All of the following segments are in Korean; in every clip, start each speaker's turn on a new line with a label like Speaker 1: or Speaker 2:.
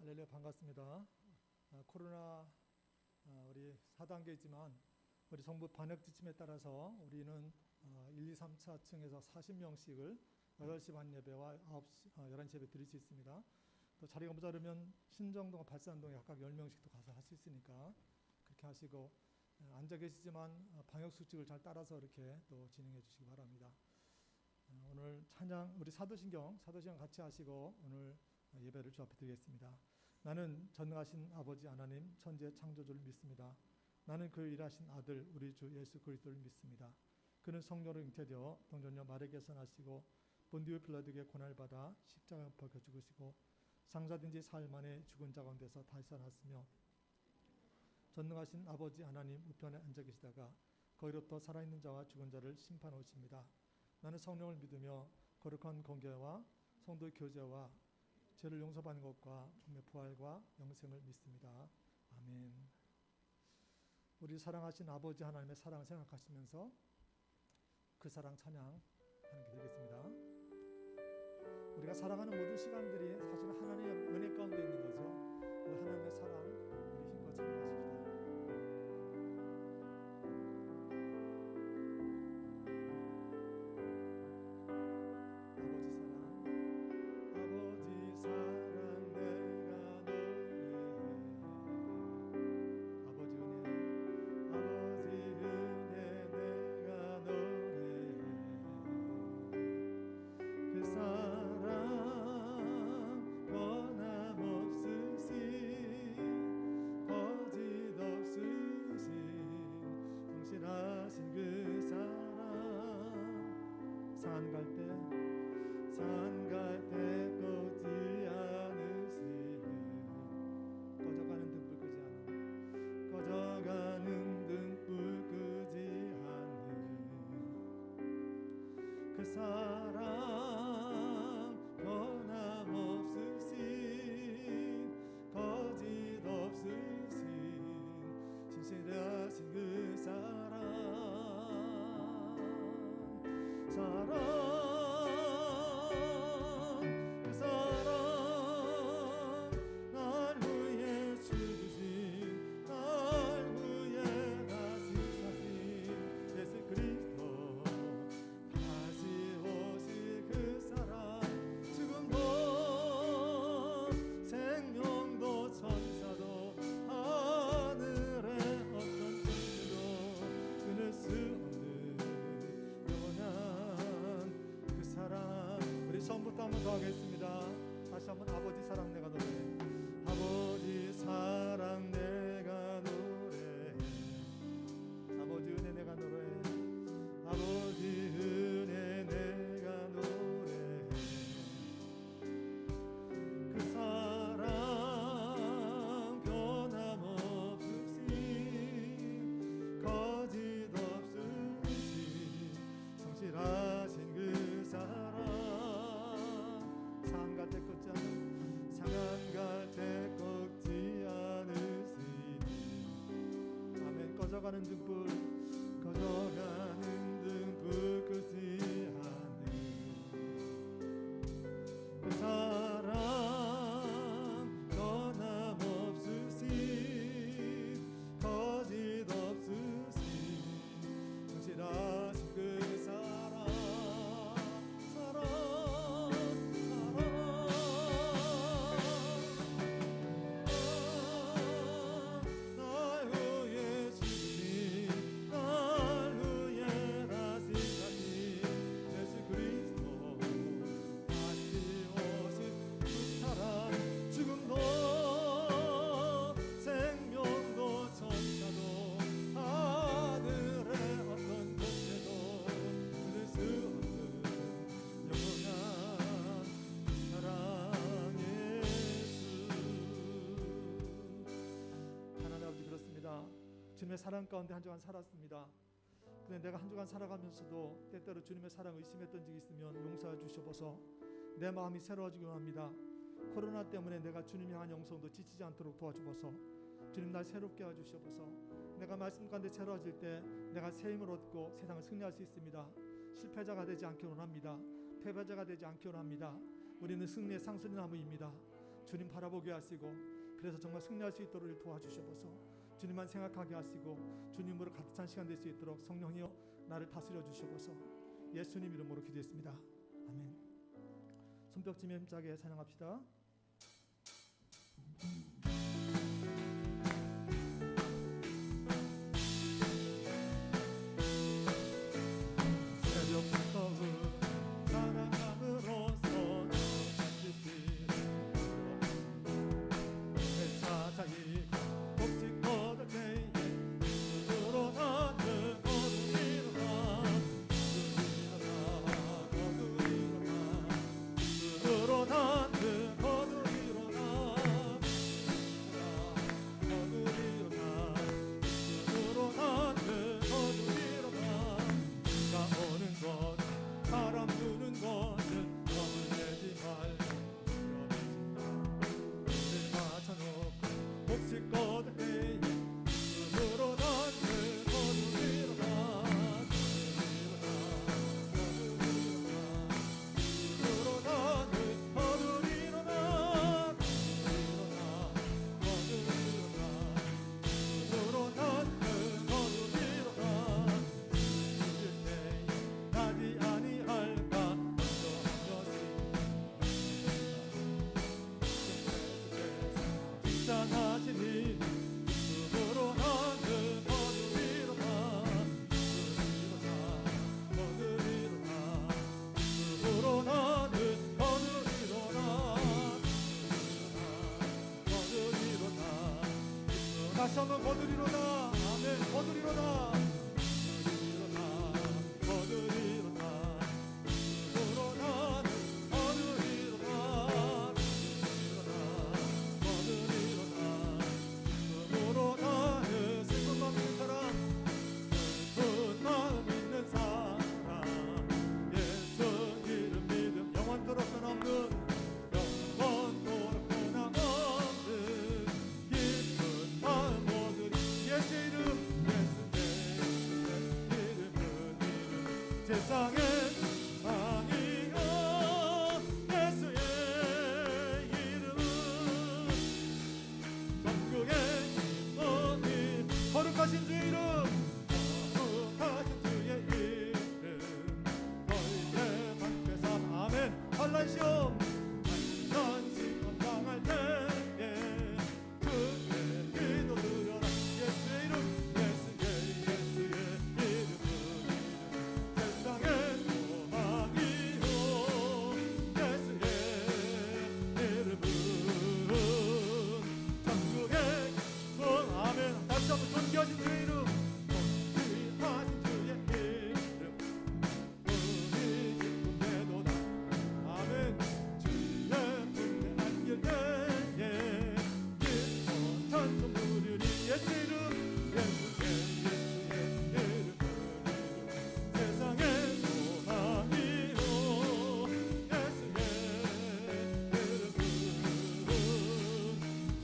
Speaker 1: 할렐루야, 반갑습니다. 코로나 우리 4단계이지만 우리 정부 방역 지침에 따라서 우리는 1, 2, 3차층에서 40명씩을 8시 반 예배와 11시 예배 드릴 수 있습니다. 또 자리가 모자르면 신정동과 발산동에 각각 10명씩도 가서 할 수 있으니까 그렇게 하시고, 앉아 계시지만 방역 수칙을 잘 따라서 이렇게 또 진행해 주시기 바랍니다. 오늘 찬양, 우리 사도신경 같이 하시고 오늘 예배를 주 앞에 드리겠습니다. 나는 전능하신 아버지 하나님 천지의 창조주를 믿습니다. 나는 그 일하신 아들 우리 주 예수 그리스도를 믿습니다. 그는 성령으로 잉태되어 동정녀 마리아에게서 나시고 본디오 빌라도에게 고난을 받아 십자가에 못 박혀 죽으시고 장사된 지 사흘 만에 죽은 자 가운데서 다시 살아났으며 전능하신 아버지 하나님 우편에 앉아 계시다가 거기로부터 살아있는 자와 죽은 자를 심판해 오십니다. 나는 성령을 믿으며 거룩한 공교회와 성도의 교제와 죄를 용서받는 것과 몸의 부활과 영생을 믿습니다. 아멘. 우리 사랑하신 아버지 하나님의 사랑을 생각하시면서 그 사랑 찬양하는 게 되겠습니다. 우리가 살아가는 모든 시간들이 사실 하나님의 은혜 가운데 있는 거죠. 그 하나님의 사랑 우리 힘껏 찬양하십시다. 그 사랑 변함없으신 거짓 없으신 진실하신 그 사랑 그 사랑 날 위해 죽으신 날 위해 다시 사신 예수 그리스도 처음부터 한번 더 하겠습니다. 다시 한번 아버지 사랑 내가 노래해. 아버지 사랑 내가 노래해. 아버지 은혜 내가 노래해. 아버지 은혜 내가 노래해. 그 사랑 변함없으신 거짓 없으신 성실하신 그 사랑 상한 갈 때 꺾지 않으시니 아멘. 꺼져가는 등불 끄지 않는 그 사랑 변함없으신 거짓 없으신 성실하신 그 사랑 주님의 사랑 가운데 한 주간 살았습니다. 근데 내가 한 주간 살아가면서도 때때로 주님의 사랑을 의심했던 적이 있으면 용서해 주셔서 내 마음이 새로워지기를 합니다. 코로나 때문에 내가 주님 향한 영성도 지치지 않도록 도와주셔서 주님 날 새롭게 해주셔서 내가 말씀 가운데 새로워질 때 내가 새 힘을 얻고 세상을 승리할 수 있습니다. 실패자가 되지 않기를 원합니다. 패배자가 되지 않기를 원합니다. 우리는 승리의 상수리 나무입니다. 주님 바라보게 하시고, 그래서 정말 승리할 수 있도록 도와주셔서 주님만 생각하게 하시고 주님으로 가득 찬 시간 될 수 있도록 성령이여 나를 다스려 주셔서 예수님 이름으로 기도했습니다. 아멘. 손뼉치며 힘차게 찬양합시다. 다시 한번 거두리로다. 아멘. 거두리로다. 세상의 왕이여 예수의 이름은 전국의 어디 거룩하신 주의 이름, 거룩하신 주의 이름 너희의 방패 삼. 아멘. 환난 시험 당할 때에 주의 기도 드려라. 예수의 이름, 예수의 이름은 세상의 소망이요 예수의 이름은 천국의 아멘. 다시 한번 존귀하신 주의 이름, 존귀하신 주의 이름 은이 기쁨에도다. 아멘. 주의 품에 안길 때에 기뻐 찬송 부르리. 예수의 이름, 예수의 이름은 세상의 소망이요 예수의 이름은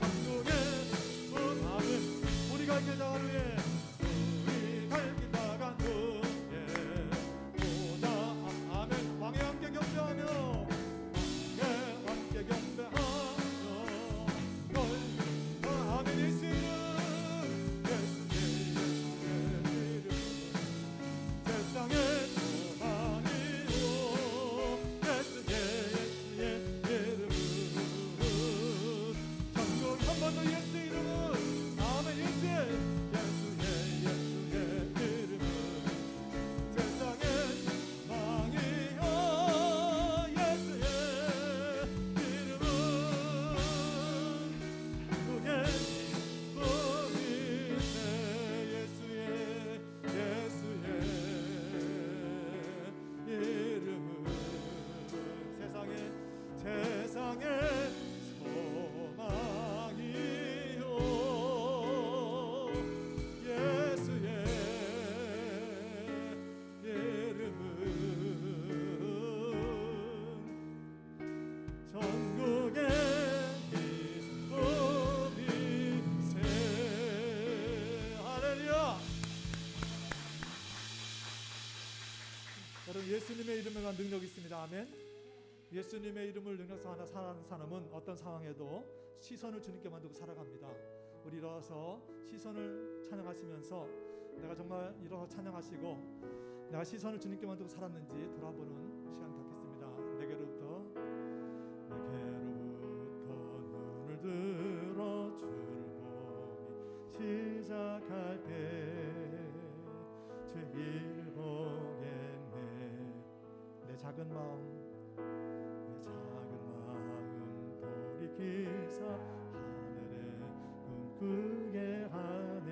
Speaker 1: 천국의 문. 아멘. 우리 갈 길 다간 후에 우리 갈 길 다간 후에 보자. 아멘. 왕의 함께 경배하며 왕의 함께 경배하며 아멘. 예수의 이름, 예수의 이름 세상의 소망이요 예수의 이름은 천국. 한 번 더 예수의 이름은 아멘. 예수의 이름은 세상의 소망이요 예수의 이름은 그의 기쁨이세. 예수의 이름은 세상의 소망이요 예수의 이름은 전국의 기쁨이세. 할렐루야. 여러분, 예수님의 이름에만 능력이 있습니다. 아멘. 예수님의 이름을 능력서 하나 사는 사람은 어떤 상황에도 시선을 주님께만 두고 살아갑니다. 우리 일어서 시선을 찬양하시면서 내가 정말 일어서 찬양하시고 내가 시선을 주님께만 두고 살았는지 돌아보는 시간 갖겠습니다. 내게로부터 눈을 들어 주를 보기 시작할 때 주를 보겠네. 내 작은 마음 돌이키사 하늘에 꿈꾸게 하네.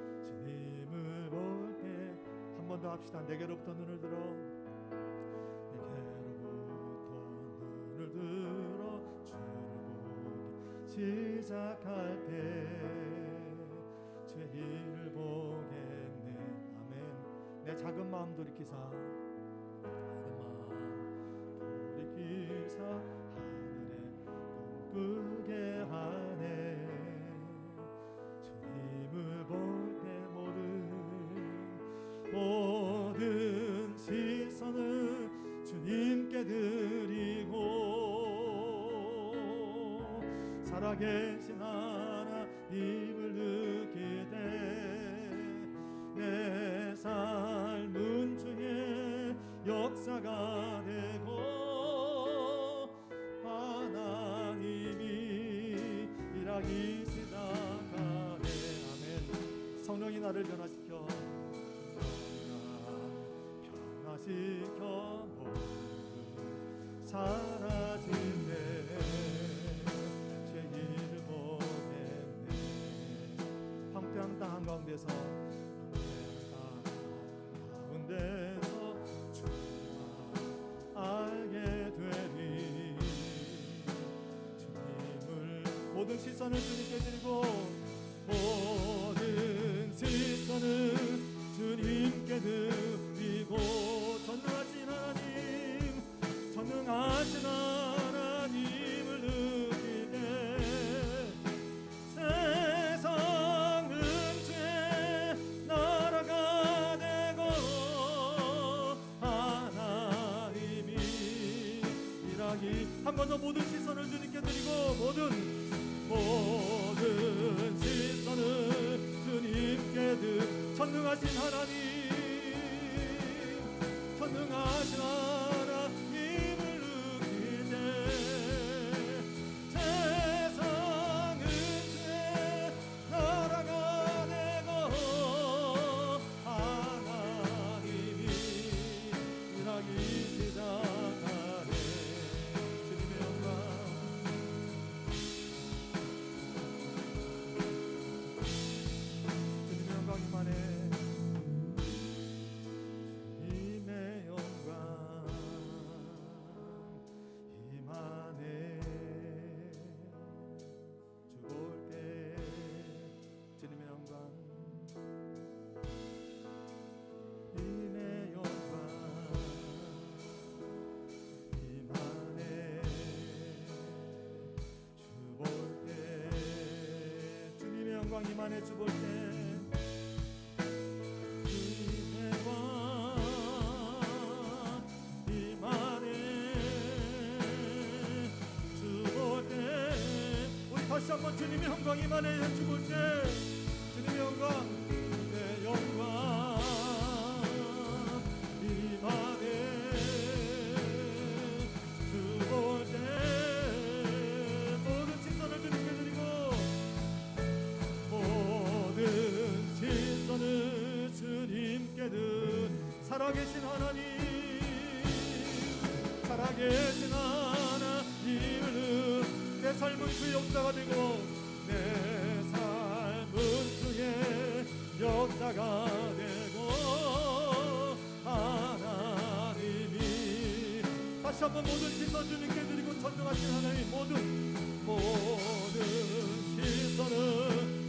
Speaker 1: 주님을 볼 때 한 번 더 합시다. 내게로부터 눈을 들어 주를 보기 시작할 때 주의 일을 보겠네. 아멘. 내 작은 마음 돌이키사 하늘에 꿈꾸게 하네. 주님을 볼 때 모든 시선을 주님께 드리고 살아계신 하나님을 느끼되 내 삶은 주의 역사가 되고 하나님이 일하기 시작하네. 아멘. 성령이 나를 변화시켜 사라지네. 죄를 보겠네. 황폐한 땅 한가운데서 주님을 알게 되리. 주님을 모든 시선을 주님께 드리고 모든 시선을 주님께 드리고 전능하신 하나님, 전능하신 하나님을 느끼되 세상은 죄 나라가 되고 하나님이 일하기. 한 번 더 모든 시선을 주님께 드리고 모든 시선을 주님께 드리고 전능하신 하나님, 전능하신 하나님을 느끼네. 세상은 죄 나라가 되고 하나님이 일하기 시작하네. 주님의 영광 임하네. 주님의 영광 임하네. 주 볼 때 주님의 영광 주님의 영광 임하네. 주 볼 때 주님의 영광 임하네. 주 볼 때 다시 한번 주님의 영광 임하네. 죽을 때 주님의 영광, 내 영광 임하네. 죽을 때 모든 시선을 주님께 드리고 모든 시선을 주님께 드리고 살아계신 하나님, 살아계신 하나님을 내 삶은 주의 역사가 되고 내 삶은 주의 역사가 되고 하나님이 다시 한번 모든 시선 주님께 드리고 전능하신 하나님 모든 시선을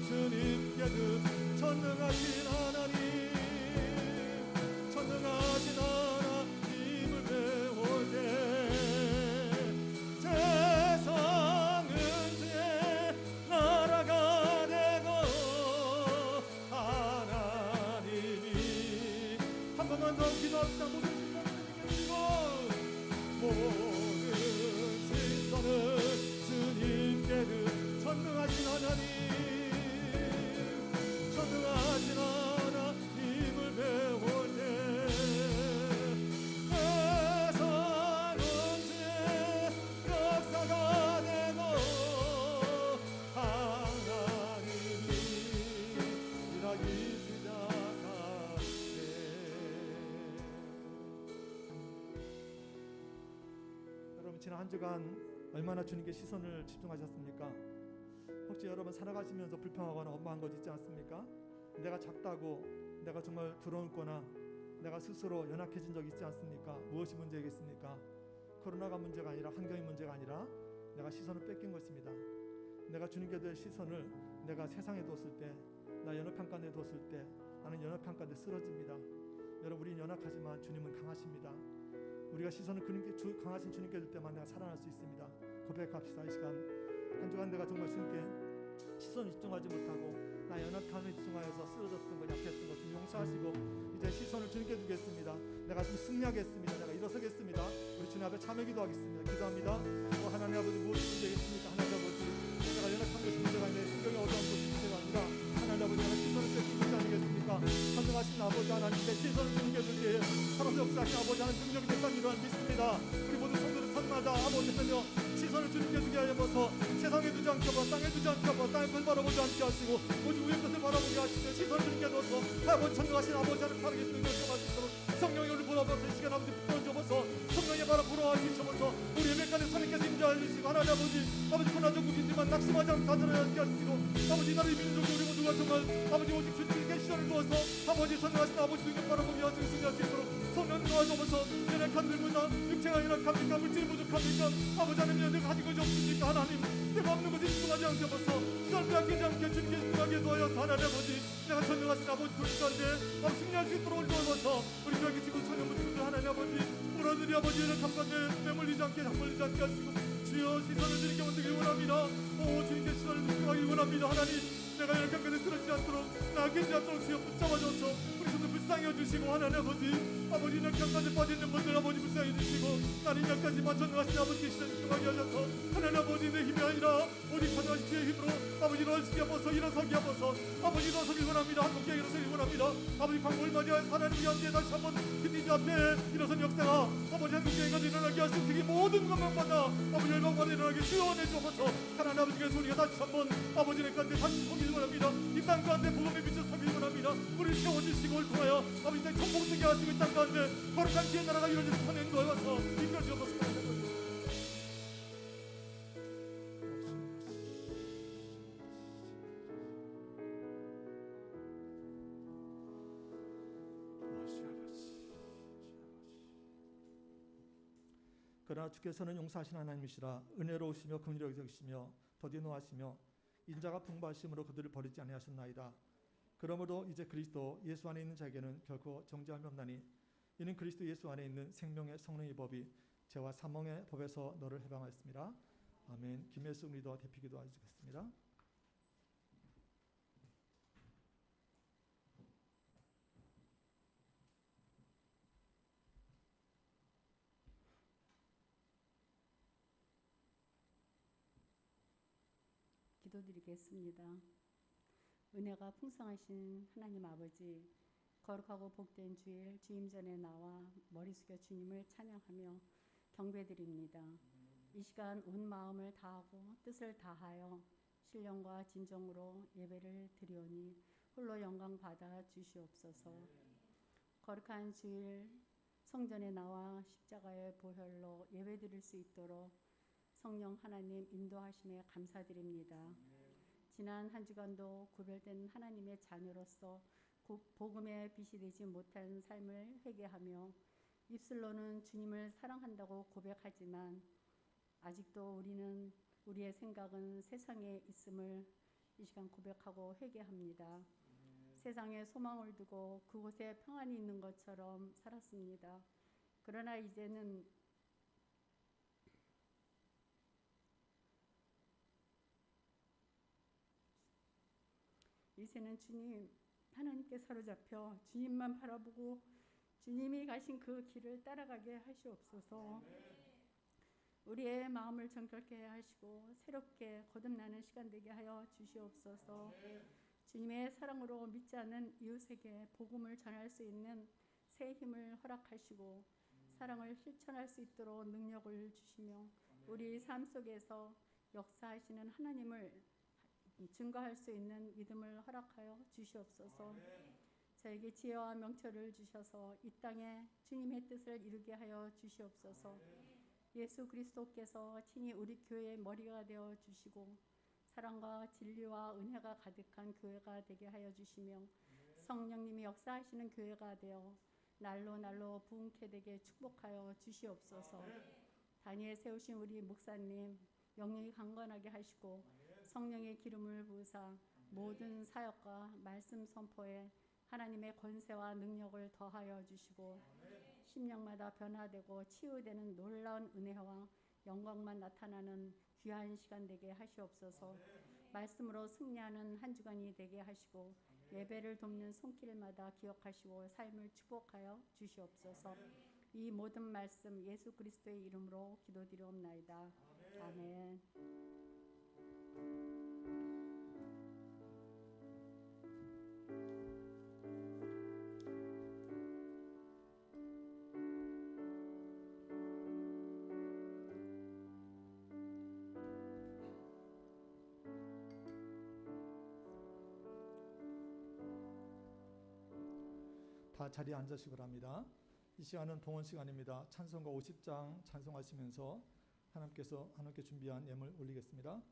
Speaker 1: 주님께 드리고 전능하신 하나님, 전능하신 하나님을 배울 때 기도합시다. 모든 시선을 주님께 드리고 시선을 주님께 전능하신 하나님, 전능하신 하나님을 배울 때 세상 문제 역사가 되고 하나님이 일하기 시작할 때. 여러분, 지난 한 주간 얼마나 주님께 시선을 집중하셨습니까? 혹시 여러분 살아가시면서 불평하거나 원망한 것 있지 않습니까? 내가 작다고, 내가 정말 두려웠거나 내가 스스로 연약해진 적 있지 않습니까? 무엇이 문제겠습니까? 코로나가 문제가 아니라 환경이 문제가 아니라 내가 시선을 뺏긴 것입니다. 내가 주님께 될 시선을 내가 세상에 뒀을 때, 나 연약한 가운데 뒀을 때 나는 연약한 가운데 쓰러집니다. 여러분, 우리는 연약하지만 주님은 강하십니다. 우리가 시선을 강하신 주님께 둘 때만 내가 살아날 수 있습니다. 고백합시다. 이 시간 한 주간 내가 정말 주님께 시선을 집중하지 못하고 나 연약함에 집중하여서 쓰러졌던 것, 약했던 것 좀 용서하시고 이제 시선을 주님께 두겠습니다. 내가 좀 승리하겠습니다. 내가 일어서겠습니다. 우리 주님 앞에 참여 기도하겠습니다. 기도합니다. 하나님 아버지, 무엇이 문제겠습니까? 하나님 아버지, 내가 연약한 것이 문제가 아니라 성경에 어려운 것이 문제가 아니라 하나님 아버지, 내가 시선을 뺏긴 것이 아니겠습니까? 선정하신 아버지 하나님께 시선을 주님께 둘게 살아서 역사하신 아버지 하나님 능력이 됐다는 줄 믿습니다. 우리 모두 성도를 선마다 아버지 하며 시선을 주님께 두게 하여서 세상에 두지 않게 하고 땅에 두지 않게 하고 땅의 것을 바라보지 않게 하시고 오직 위의 것을 바라보게 하시고 시선을 주님께 둬서 아버지 전능하신 아버지 하나님 살아계신 능력을 경험하시도록 성령의 우리를 보라보서 이 시간 아버지 붙들어줘서 성령의 바라 보러와 주셔서 우리 예배간에 선생님께서 임재하여 주시고 하나님 아버지 고난적국이지만 낙심하지 않고 다들어야 하시고 아버지 나라의 민족이 우리 모두가 정말 아버지 오직 주님께 시선을 두어서 아버지 전능하신 아버지 능력 바라보게 하시고 승리할 수 있도록 성령님 도와줘서 연약함들보다 육체가 연약합니까? 물질이 부족합니까? 아버지 하나님 내가 가진 것이 없습니까? 하나님 내가 없는 것에 집중하지 않게 하소서 시간을 빼앗기지 않게 주님께 집중하게 도와여서 하나님 아버지 내가 전능하신 아버지 불가운데 승리할 수 있도록 도와서 우리 교회 지구 천연무지들 하나님 아버지 우리들이 아버지 연약함 가운데 매몰리지 않게 잠몰리지 않게 하시고 주여 시선을 주님께 얹기 원합니다. 오 주님께 시선을 집중하기 원합니다. 하나님 내가 연약한 가운데 쓰러지지 않도록 나아지지 않도록 주여 붙잡아줘서 우리 손을 불쌍히 해주시고 하나님 아버지 연약한 가운데 빠져있는 분들 아버지 불쌍히 해주시고 나는 약하지만 전능하신 아버지께 시선을 집중하게 하셔서 하나님 아버지 내 힘이 아니라 오직 전능하신 주의 힘으로 아버지 일어서기 하소서 일어서기 하소서 아버지 일어서기 원합니다. 한국교회 일어서기 원합니다. 아버지 광고를 맞이하여 하나님의 연대에 다시 한번 그때 앞에 일어선 역사가 아버지 한국교회가 일어나게 하신 특히 모든 것만마다 아버지 열방마다 일어나게 지원해 주옵소서. 하나님 아버지의 소리가 다시 한번 아버지의 가운데 다시 서기 원합니다. 이 땅 가운데 복음에 비춰 서기 원합니다. 우리를 세워주시고 올 통하여 아버지 내 천국되게 하시고 이 땅 가운데 거룩한 주의 나라가 이루어질 선행 도와서 이끌어 주옵소서. 그러나 주께서는 용서하신 하나님이시라 은혜로우시며 긍휼히 여기시며 더디 노하시며 인자가 풍부하심으로 그들을 버리지 아니하셨나이다. 그러므로 이제 그리스도 예수 안에 있는 자에게는 결코 정죄함이 없나니 이는 그리스도 예수 안에 있는 생명의 성령의 법이 죄와 사망의 법에서 너를 해방하였습니다. 아멘. 김혜숙 리더 대피 기도하시겠습니다.
Speaker 2: 기도드리겠습니다. 은혜가 풍성하신 하나님 아버지, 거룩하고 복된 주일 주임 전에 나와 머리 숙여 주님을 찬양하며 경배드립니다. 이 시간 온 마음을 다하고 뜻을 다하여 신령과 진정으로 예배를 드리오니 홀로 영광 받아 주시옵소서. 거룩한 주일 성전에 나와 십자가의 보혈로 예배 드릴 수 있도록 성령 하나님 인도하심에 감사드립니다. 지난 한 주간도 구별된 하나님의 자녀로서 복음에 빛이 되지 못한 삶을 회개하며 입술로는 주님을 사랑한다고 고백하지만 아직도 우리의 생각은 세상에 있음을 이 시간 고백하고 회개합니다. 세상에 소망을 두고 그곳에 평안이 있는 것처럼 살았습니다. 그러나 이제는 주님 하나님께 사로잡혀 주님만 바라보고 주님이 가신 그 길을 따라가게 하시옵소서. 우리의 마음을 정결케 하시고 새롭게 거듭나는 시간 되게 하여 주시옵소서. 주님의 사랑으로 믿지 않는 이웃에게 복음을 전할 수 있는 새 힘을 허락하시고 사랑을 실천할 수 있도록 능력을 주시며 우리 삶 속에서 역사하시는 하나님을 증거할 수 있는 믿음을 허락하여 주시옵소서. 저에게 지혜와 명철을 주셔서 이 땅에 주님의 뜻을 이루게 하여 주시옵소서. 예수 그리스도께서 친히 우리 교회의 머리가 되어 주시고 사랑과 진리와 은혜가 가득한 교회가 되게 하여 주시며 성령님이 역사하시는 교회가 되어 날로 날로 부흥케 되게 축복하여 주시옵소서. 단위에 세우신 우리 목사님 영영이 강건하게 하시고 성령의 기름을 부으사 모든 사역과 말씀 선포에 하나님의 권세와 능력을 더하여 주시고 심령마다 변화되고 치유되는 놀라운 은혜와 영광만 나타나는 귀한 시간 되게 하시옵소서. 말씀으로 승리하는 한 주간이 되게 하시고 예배를 돕는 손길마다 기억하시고 삶을 축복하여 주시옵소서. 이 모든 말씀 예수 그리스도의 이름으로 기도드리옵나이다. 아멘.
Speaker 1: 다 자리에 앉으시기 바랍니다. 이 시간은 봉헌 시간입니다. 찬송가 50장 찬송하시면서 하나님께 준비한 예물 올리겠습니다.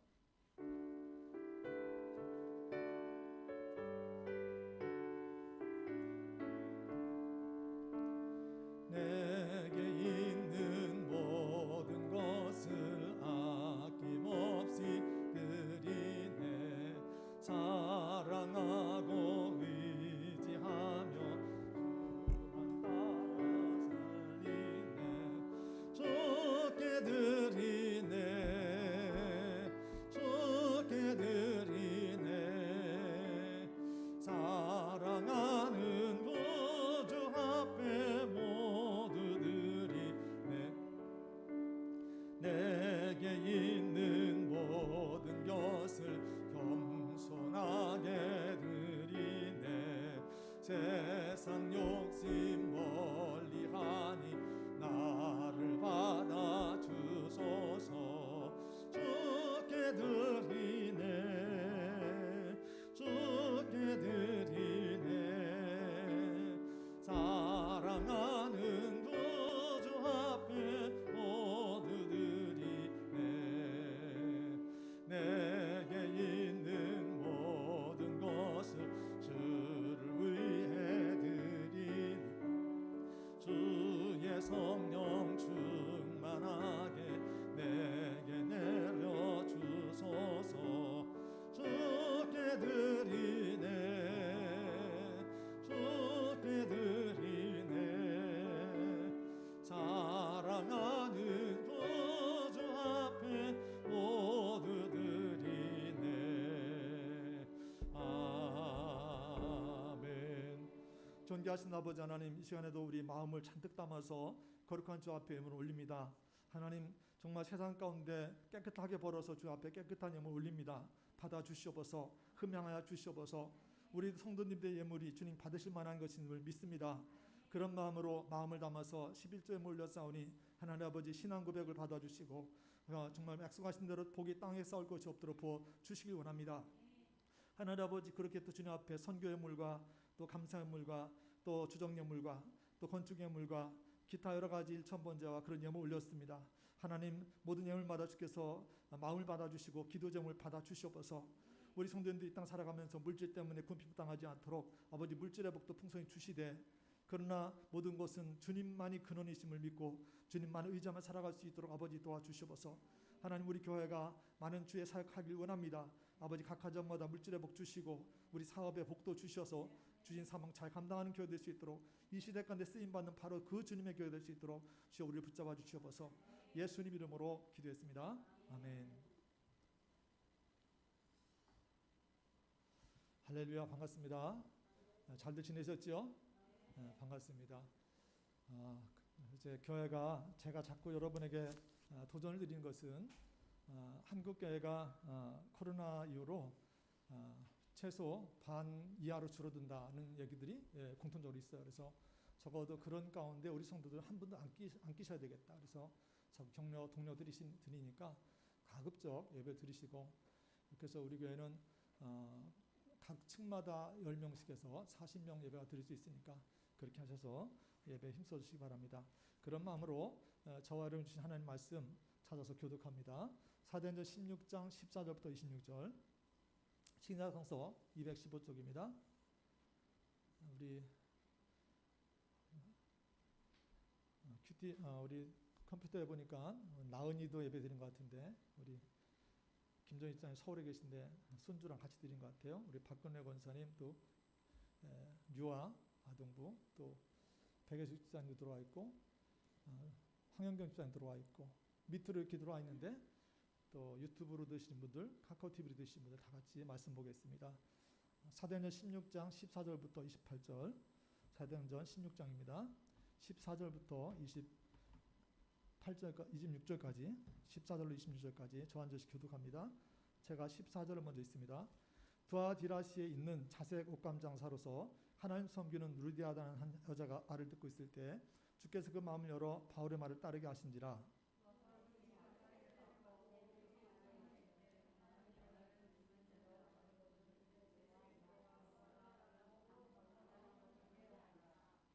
Speaker 1: 내게 있는 모든 것을 아낌없이 드리네. 사랑하고 의지하며 사랑하는 구주 앞에 모두 드리네. 내게 있는 모든 것을 겸손하게 드리네. 세상 욕심 멀리하니 나를 받아 주소서. 주께 드리네. 주께 드리네. 사랑하는 구주 앞에 모두 드리네. 내게 있는 모든 것을 주를 위해 드리네. 주의 성령 충만하게 내게 내려 주소서. 주께 드리네. 주께 드리네. 사랑하는 구주 앞에 모두 드리네. 아멘. 존귀하신 아버지 하나님, 이 시간에도 우리 마음을 잔뜩 담아서 거룩한 주 앞에 예물을 올립니다. 하나님, 정말 세상 가운데 깨끗하게 벌어서 주 앞에 깨끗한 예물 올립니다. 받아주시옵소서. 흠양하여 주시옵소서. 우리 성도님들의 예물이 주님 받으실 만한 것임을 믿습니다. 그런 마음으로 마음을 담아서 11조에 몰렸사오니 하나님 아버지 신앙 고백을 받아주시고 정말 약속하신 대로 복이 땅에 쌓을 것이 없도록 부어주시길 원합니다. 하나님 아버지, 그렇게 또 주님 앞에 선교 예물과 또 감사 예물과 또 주정 예물과 또 건축 예물과 기타 여러 가지 일천번제와 그런 예물 올렸습니다. 하나님, 모든 예물마다 주께서 마음을 받아주시고 기도 제목을 받아주시옵소서. 우리 성도님들이 이 땅 살아가면서 물질 때문에 궁핍당하지 않도록 아버지 물질의 복도 풍성히 주시되, 그러나 모든 것은 주님만이 근원이심을 믿고 주님만 의지하며 살아갈 수 있도록 아버지 도와주시옵소서. 하나님, 우리 교회가 많은 주의 사역하길 원합니다. 아버지, 각 가정마다 물질의 복 주시고 우리 사업의 복도 주셔서 주신 사명 잘 감당하는 교회 될 수 있도록, 이 시대 가운데 쓰임받는 바로 그 주님의 교회 될 수 있도록 주여 우리를 붙잡아 주시옵소서. 예수님 이름으로 기도했습니다. 아멘. 할렐루야, 반갑습니다. 잘들 지내셨죠? 반갑습니다. 이제 교회가 제가 자꾸 여러분에게 도전을 드리는 것은 한국 교회가 코로나 이후로 최소 반 이하로 줄어든다는 얘기들이 공통적으로 있어요. 그래서 적어도 그런 가운데 우리 성도들은 한 분도 안 끼셔야 되겠다. 그래서 격려 동료 드리니까 가급적 예배 드리시고, 그래서 우리 교회는 각 층마다 10명씩 해서 40명 예배가 드릴 수 있으니까 그렇게 하셔서 예배에 힘써 주시기 바랍니다. 그런 마음으로 저와 여러분 주신 하나님 말씀 찾아서 교독합니다. 사도행전 16장 14절부터 26절, 신약성서 215쪽입니다. 우리 우리 컴퓨터에 보니까 나은이도 예배 드린 것 같은데, 우리 김정희 집사님 서울에 계신데 손주랑 같이 드린 것 같아요. 우리 박근혜 권사님, 또 유아 아동부, 또 백예수 집사님도 들어와 있고, 황영경 집사님 들어와 있고, 밑으로 이렇게 들어와 있는데 또 유튜브로 드시는 분들, 카카오 TV로 드시는 분들 다 같이 말씀 보겠습니다. 사도행전 16장 14절부터 28절, 사도행전 16장입니다. 14절부터 26절까지, 14절로 26절까지 저 한 절씩 교독합니다. 제가 14절을 먼저 읽습니다. 두아디라시에 있는 자색 옷감 장사로서 하나님 섬기는 루디아다는 한 여자가 말을 듣고 있을 때 주께서 그 마음을 열어 바울의 말을 따르게 하신지라.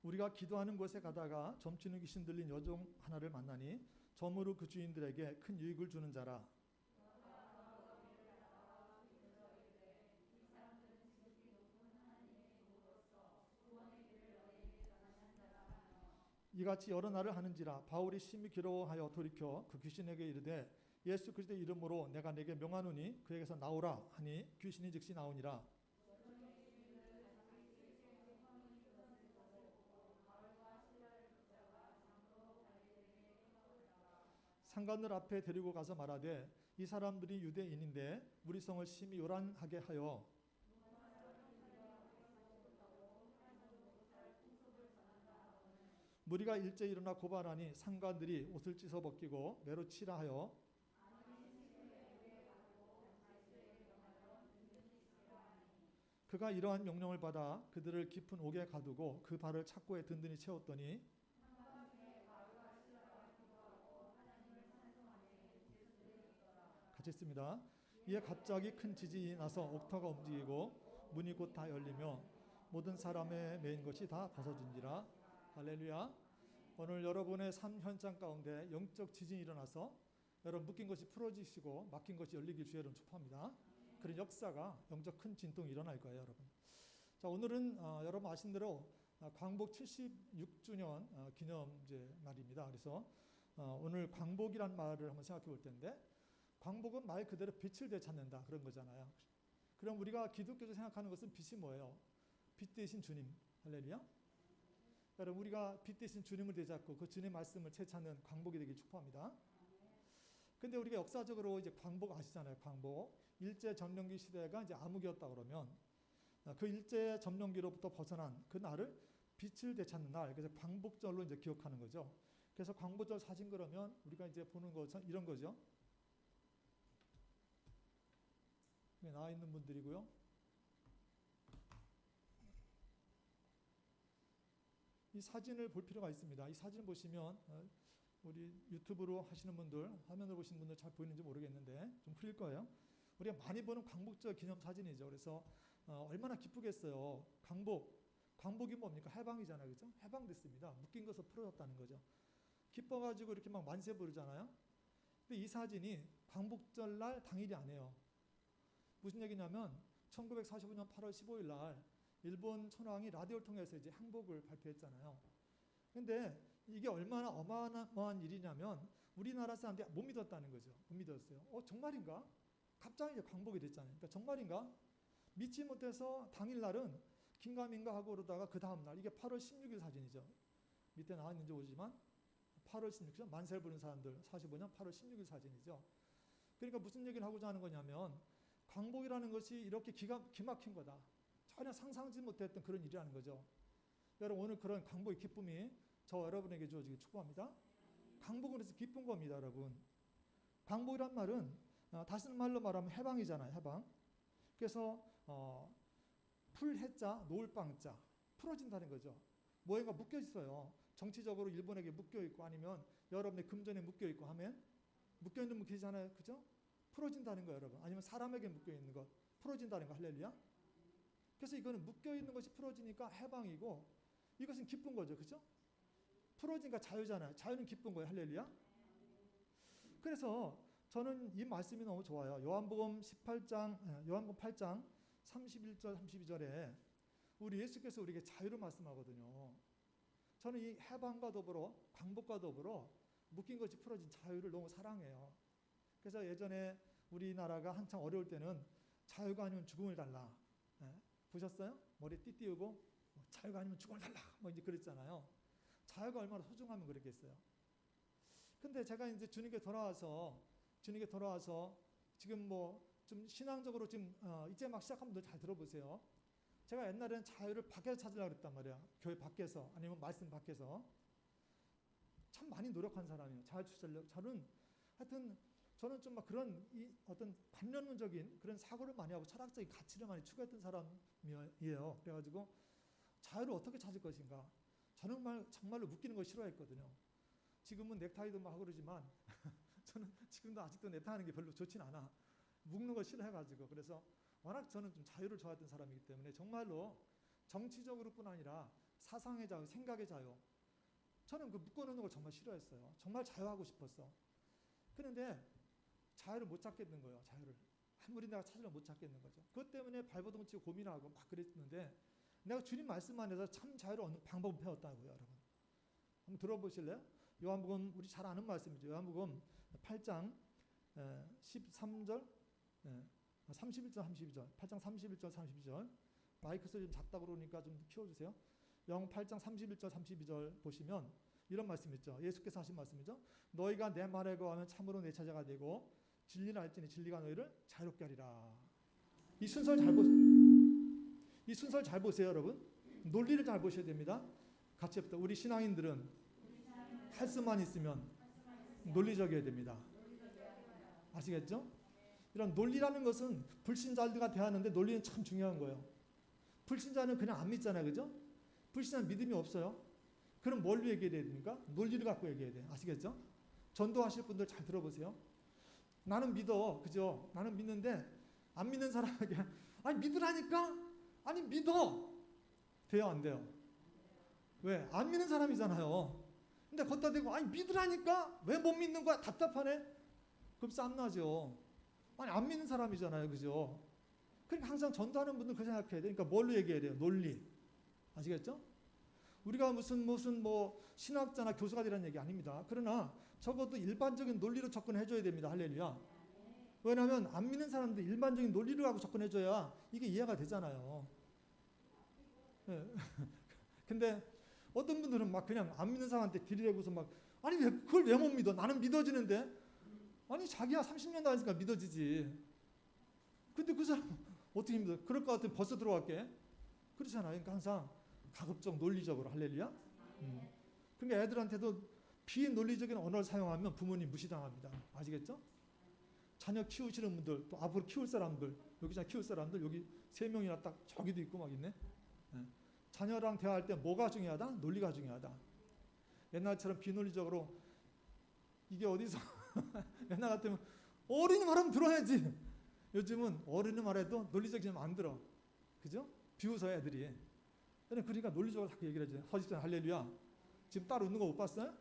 Speaker 1: 우리가 기도하는 곳에 가다가 점치는 귀신 들린 여종 하나를 만나니 점으로 그 주인들에게 큰 유익을 주는 자라. 이같이 여러 날을 하는지라. 바울이 심히 괴로워하여 돌이켜 그 귀신에게 이르되 예수 그리스도의 이름으로 내가 내게 명하노니 그에게서 나오라 하니 귀신이 즉시 나오니라. 상관들 앞에 데리고 가서 말하되 이 사람들이 유대인인데 우리 성을 심히 요란하게 하여 무리가 일제 일어나 고발하니 상관들이 옷을 찢어 벗기고 매로 치라 하여 그가 이러한 명령을 받아 그들을 깊은 옥에 가두고 그 발을 착고에 든든히 채웠더니 같이 있습니다. 이에 갑자기 큰 지진이 나서 옥터가 움직이고 문이 곧 다 열리며 모든 사람의 메인 것이 다 벗어진지라. 할렐루야. 오늘 여러분의 삶 현장 가운데 영적 지진이 일어나서 여러분 묶인 것이 풀어지시고 막힌 것이 열리길 주의 이름 축복합니다. 그런 역사가 영적 큰 진동이 일어날 거예요, 여러분. 자, 오늘은 여러분 아신 대로 광복 76주년 기념 날입니다. 그래서 오늘 광복이란 말을 한번 생각해 볼 텐데, 광복은 말 그대로 빛을 되찾는다 그런 거잖아요. 그럼 우리가 기독교에서 생각하는 것은 빛이 뭐예요? 빛 대신 주님. 할렐루야. 여러분, 우리가 빛 대신 주님을 되잡고 그 주님의 말씀을 되찾는 광복이 되길 축복합니다. 근데 우리가 역사적으로 이제 광복 아시잖아요. 광복. 일제 점령기 시대가 이제 암흑이었다 그러면 그 일제 점령기로부터 벗어난 그 날을 빛을 되찾는 날, 그래서 광복절로 이제 기억하는 거죠. 그래서 광복절 사진 그러면 우리가 이제 보는 것은 이런 거죠. 나와 있는 분들이고요. 이 사진을 볼 필요가 있습니다. 이 사진을 보시면 우리 유튜브로 하시는 분들, 화면을 보시는 분들 잘 보이는지 모르겠는데 좀 흐릴 거예요. 우리가 많이 보는 광복절 기념 사진이죠. 그래서 얼마나 기쁘겠어요. 광복이 뭡니까? 해방이잖아요. 그죠? 해방됐습니다. 묶인 것을 풀어졌다는 거죠. 기뻐가지고 이렇게 막 만세 부르잖아요. 근데 이 사진이 광복절 날 당일이 아니에요. 무슨 얘기냐면 1945년 8월 15일 날 일본 천황이 라디오를 통해서 이제 항복을 발표했잖아요. 근데 이게 얼마나 어마어마한 일이냐면 우리나라 사람들이 못 믿었다는 거죠. 못 믿었어요. 정말인가? 갑자기 이제 광복이 됐잖아요. 그러니까 정말인가? 믿지 못해서 당일날은 긴가민가 하고 그러다가 그 다음날, 이게 8월 16일 사진이죠. 밑에 나와 있는지 모르지만 8월 16일, 만세를 부른 사람들 45년 8월 16일 사진이죠. 그러니까 무슨 얘기를 하고자 하는 거냐면 광복이라는 것이 이렇게 기막힌 거다. 전혀 상상하지 못했던 그런 일이라는 거죠. 여러분, 오늘 그런 광복의 기쁨이 저 여러분에게 주어지길 축복합니다. 광복은 그래서 기쁜 겁니다, 여러분. 광복이란 말은 다시 말로 말하면 해방이잖아요. 해방. 그래서 풀해자 노을방자 풀어진다는 거죠. 뭐가 묶여 있어요. 정치적으로 일본에게 묶여 있고 아니면 여러분의 금전에 묶여 있고 하면 묶여 있는 묶이잖아요. 그죠? 풀어진다는 거예요, 여러분. 아니면 사람에게 묶여 있는 것 풀어진다는 거. 할렐루야. 그래서 이거는 묶여 있는 것이 풀어지니까 해방이고 이것은 기쁜 거죠. 그죠? 풀어지니까 자유잖아요. 자유는 기쁜 거예요. 할렐루야. 그래서 저는 이 말씀이 너무 좋아요. 요한복음 8장 31절 32절에 우리 예수께서 우리에게 자유를 말씀하거든요. 저는 이 해방과 더불어 광복과 더불어 묶인 것이 풀어진 자유를 너무 사랑해요. 그래서 예전에 우리나라가 한창 어려울 때는 자유가 아니면 죽음을 달라. 보셨어요? 머리 띠띠우고 자유가 아니면 죽음을 달라. 뭐 이제 그랬잖아요. 자유가 얼마나 소중하면 그랬겠어요. 근데 제가 이제 주님께 돌아와서 지금 뭐 좀 신앙적으로 지금 이제 막 시작한 분들 잘 들어보세요. 제가 옛날에는 자유를 밖에서 찾으려고 그랬단 말이야. 교회 밖에서 아니면 말씀 밖에서. 참 많이 노력한 사람이에요. 자유 찾으려고. 저는 좀 막 그런 어떤 반면론적인 그런 사고를 많이 하고 철학적인 가치를 많이 추구했던 사람이에요. 그래가지고 자유를 어떻게 찾을 것인가. 저는 정말로 묶이는 거 싫어했거든요. 지금은 넥타이도 막 하고 그러지만 저는 지금도 아직도 넥타이 하는 게 별로 좋진 않아. 묶는 거 싫어해가지고. 그래서 워낙 저는 좀 자유를 좋아했던 사람이기 때문에 정말로 정치적으로뿐 아니라 사상의 자유, 생각의 자유. 저는 그 묶어놓는 걸 정말 싫어했어요. 정말 자유하고 싶었어. 그런데 자유를 못 찾겠는 거예요. 자유를. 아무리 내가 찾으려 못 찾겠는 거죠. 그것 때문에 발버둥 치고 고민하고 막 그랬는데 내가 주님 말씀 안에서 참 자유를 얻는 방법을 배웠다고요. 여러분. 한번 들어보실래요? 요한복음 우리 잘 아는 말씀이죠. 요한복음 8장 13절 31절 32절 8장 31절 32절 마이크 소리 좀 작다 그러니까 좀 키워주세요. 요한복음 8장 31절 32절 보시면 이런 말씀 있죠. 예수께서 하신 말씀이죠. 너희가 내 말에 거하면 참으로 내 제자가 되고 진리를 알지니 진리가 너희를 자유롭게 하리라. 이 순서를 잘 보세요, 여러분. 논리를 잘 보셔야 됩니다. 같이 해봅시다. 우리 신앙인들은 할 수만 있으면 논리적이어야 됩니다. 아시겠죠? 이런 논리라는 것은 불신자들과 대하는데 논리는 참 중요한 거예요. 불신자는 그냥 안 믿잖아요. 그죠? 불신자는 믿음이 없어요. 그럼 뭘로 얘기해야 됩니까? 논리를 갖고 얘기해야 돼요. 아시겠죠? 전도하실 분들 잘 들어보세요. 나는 믿어. 그죠? 나는 믿는데 안 믿는 사람에게 아니 믿으라니까? 아니 믿어. 돼요? 안 돼요? 왜? 안 믿는 사람이잖아요. 근데 걷다 대고 아니 믿으라니까? 왜 못 믿는 거야? 답답하네? 그럼 쌈나죠. 아니 안 믿는 사람이잖아요. 그죠? 그러니까 항상 전도하는 분들 그 생각해야 돼요. 그러니까 뭘로 얘기해야 돼요? 논리. 아시겠죠? 우리가 무슨 뭐 신학자나 교수가 되라는 얘기 아닙니다. 그러나 적어도 일반적인 논리로 접근해줘야 됩니다. 할렐루야. 왜냐하면 안 믿는 사람들 일반적인 논리를 갖고 접근해줘야 이게 이해가 되잖아요. 네. 근데 어떤 분들은 막 그냥 안 믿는 사람한테 들이대고서 막 아니 그걸 왜 못 믿어? 나는 믿어지는데. 아니 자기야 30년 다녔으니까 믿어지지. 근데 그 사람 어떻게 믿어? 그럴 것 같으면 벌써 들어갈게. 그렇잖아요. 그러니까 항상 가급적 논리적으로. 할렐루야. 그러니까 애들한테도 비논리적인 언어를 사용하면 부모님 무시당합니다. 아시겠죠? 자녀 키우시는 분들 또 앞으로 키울 사람들 여기 키울 사람들 여기 3명이나 딱 저기도 있고 막 있네. 자녀랑 대화할 때 뭐가 중요하다? 논리가 중요하다. 옛날처럼 비논리적으로 이게 어디서 옛날 같으면 어른이 말하면 들어야지. 요즘은 어른이 말해도 논리적이면 안 들어. 그죠? 비웃어요 애들이. 그러니까 논리적으로 자꾸 얘기를 해줘요. 서집사님 할렐루야. 지금 딸 웃는 거 못 봤어요?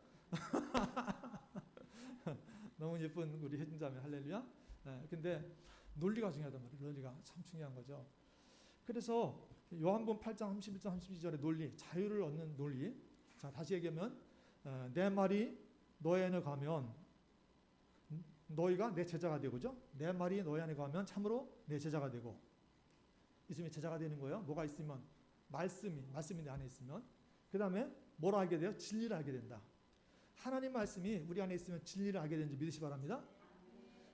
Speaker 1: 너무 예쁜 우리 혜진 자매 할렐루야. 근데 논리가 중요하단 말이에요. 논리가 참 중요한 거죠. 그래서 요한복음 8장 31절 32절의 논리, 자유를 얻는 논리. 자, 다시 얘기하면 내 말이 너희 안에 가면 너희가 내 제자가 되고죠. 내 말이 너희 안에 가면 참으로 내 제자가 되고. 있으면 제자가 되는 거예요. 뭐가 있으면 말씀이 내 안에 있으면. 그 다음에 뭘 알게 돼요? 진리를 알게 된다. 하나님 말씀이 우리 안에 있으면 진리를 알게 되는지 믿으시 바랍니다.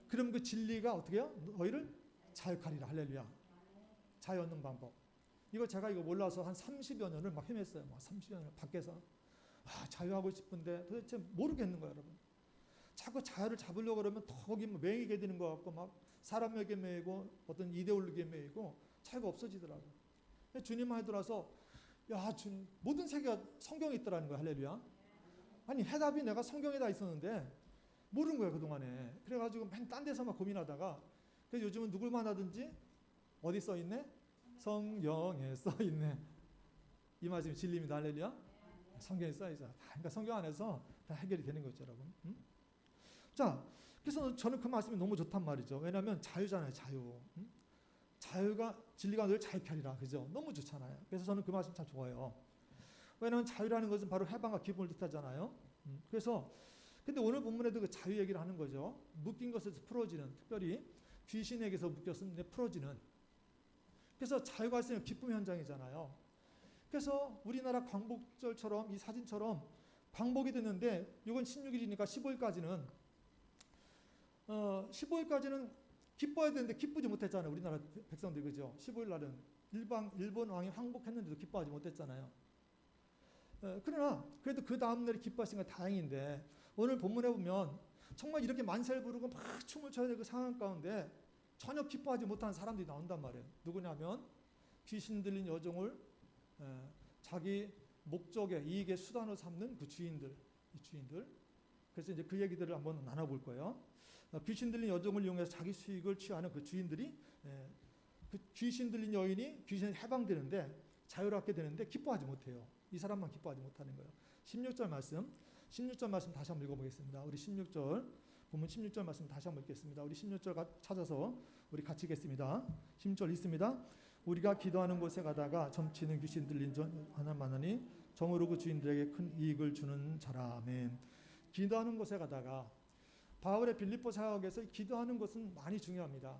Speaker 1: 그럼 그 진리가 어떻게 해요? 너희를 자유하리라. 할렐루야. 자유 얻는 방법. 이거 제가 몰라서 한 30여 년을 막 헤맸어요. 막 30여 년을 밖에서 자유하고 싶은데 도대체 모르겠는 거예요, 여러분. 자꾸 자유를 잡으려고 그러면 더 거기 뭐 매이게 되는 것 같고 막 사람에게 매이고 어떤 이데올로기에 매이고 자유가 없어지더라고요. 주님만 하더라서 야, 주님, 모든 세계가 성경에 있더라는 거야. 할렐루야. 아니 해답이 내가 성경에 다 있었는데 모르는 거야 그동안에. 그래가지고 맨 딴 데서 막 고민하다가 그래서 요즘은 누굴 만나든지 어디 써 있네? 성경에 써 있네. 이 말씀이 진리입니다. 할렐루야. 성경에 써 있어. 그러니까 성경 안에서 다 해결이 되는 거죠, 여러분. 자, 그래서 저는 그 말씀이 너무 좋단 말이죠. 왜냐하면 자유잖아요, 자유. 자유가 진리가 늘 자유케 하리라, 그죠? 너무 좋잖아요. 그래서 저는 그 말씀 참 좋아요. 왜냐하면 자유라는 것은 바로 해방과 기쁨을 뜻하잖아요. 그래서 근데 오늘 본문에도 그 자유 얘기를 하는 거죠. 묶인 것에서 풀어지는, 특별히 귀신에게서 묶였으면 풀어지는. 그래서 자유가 있으면 기쁨 현장이잖아요. 그래서 우리나라 광복절처럼 이 사진처럼 광복이 됐는데 이건 16일이니까 15일까지는 기뻐야 되는데 기쁘지 못했잖아요. 우리나라 백성들 그죠? 15일 날은 일본 왕이 항복했는데도 기뻐하지 못했잖아요. 그러나 그래도 그 다음 날에 기뻐하신 건 다행인데 오늘 본문에 보면 정말 이렇게 만세를 부르고 막 춤을 춰야 될 그 상황 가운데 전혀 기뻐하지 못하는 사람들이 나온단 말이에요. 누구냐면 귀신 들린 여종을 자기 목적의 이익의 수단으로 삼는 그 주인들, 이 주인들. 그래서 이제 그 얘기들을 한번 나눠볼 거예요. 귀신 들린 여종을 이용해서 자기 수익을 취하는 그 주인들이 그 귀신 들린 여인이 귀신에 해방되는데 자유롭게 되는데 기뻐하지 못해요. 이 사람만 기뻐하지 못하는 거예요. 16절 말씀 다시 한번 읽어보겠습니다. 우리 16절 보면 16절 말씀 다시 한번 읽겠습니다. 우리 16절 찾아서 우리 같이 읽겠습니다. 16절 있습니다. 우리가 기도하는 곳에 가다가 점치는 귀신 들린 하나 만나니 정으로 그 주인들에게 큰 이익을 주는 자라매. 기도하는 곳에 가다가 바울의 빌립보 사역에서 기도하는 것은 많이 중요합니다.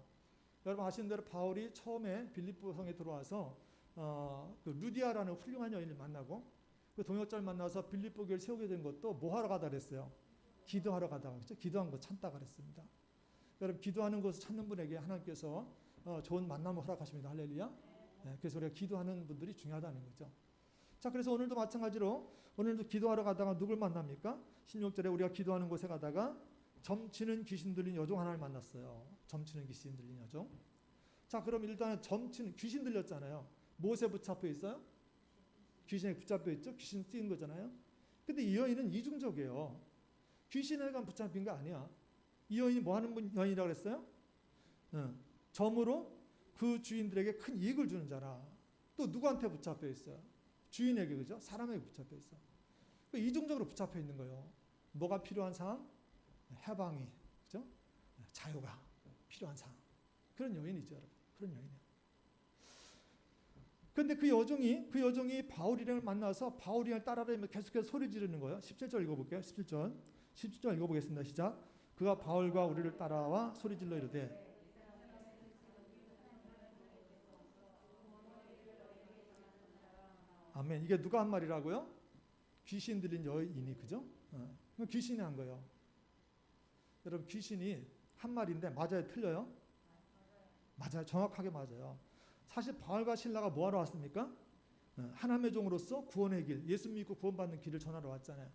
Speaker 1: 여러분 아시는 대로 바울이 처음에 빌립보 성에 들어와서 그 루디아라는 훌륭한 여인을 만나고 그 동역자를 만나서 빌립보 교회를 세우게 된 것도 뭐 하러 가다 그랬어요? 기도하러 가다가 그렇죠? 기도한 거 찾다가 그랬습니다. 여러분 기도하는 것을 찾는 분에게 하나님께서 좋은 만남을 허락하십니다. 할렐루야. 네, 그래서 우리가 기도하는 분들이 중요하다는 거죠. 자, 그래서 오늘도 마찬가지로 오늘도 기도하러 가다가 누굴 만납니까? 16절에 우리가 기도하는 곳에 가다가 점치는 귀신 들린 여종 하나를 만났어요. 점치는 귀신 들린 여종. 자, 그럼 일단은 점치는 귀신 들렸잖아요. 무엇에 붙잡혀 있어요? 귀신에 붙잡혀 있죠. 귀신 쓰인 거잖아요. 근데 이 여인은 이중적이에요. 귀신에만 붙잡힌 거 아니야. 이 여인이 뭐 하는 여인이라고 그랬어요? 점으로 그 주인들에게 큰 이익을 주는 자라. 또 누구한테 붙잡혀 있어요? 주인에게, 그죠? 사람에게 붙잡혀 있어. 이중적으로 붙잡혀 있는 거예요. 뭐가 필요한 상황? 해방이, 그죠? 자유가 필요한 상황. 그런 여인이죠, 여러분. 그런 여인이에요. 그런데 그 여종이 바울이를 만나서 바울이를 따라다니며 계속해서 소리 지르는 거예요. 17절 읽어볼게요. 17절 읽어보겠습니다. 시작. 그가 바울과 우리를 따라와 소리 질러 이르되 아멘. 이게 누가 한 말이라고요? 귀신 들린 여인이, 그죠? 귀신이 한 거예요. 여러분 귀신이 한 말인데 맞아요? 틀려요? 맞아요. 정확하게 맞아요. 사실 바울과 실라가 뭐하러 왔습니까? 하나님의 종으로서 구원의 길, 예수 믿고 구원받는 길을 전하러 왔잖아요.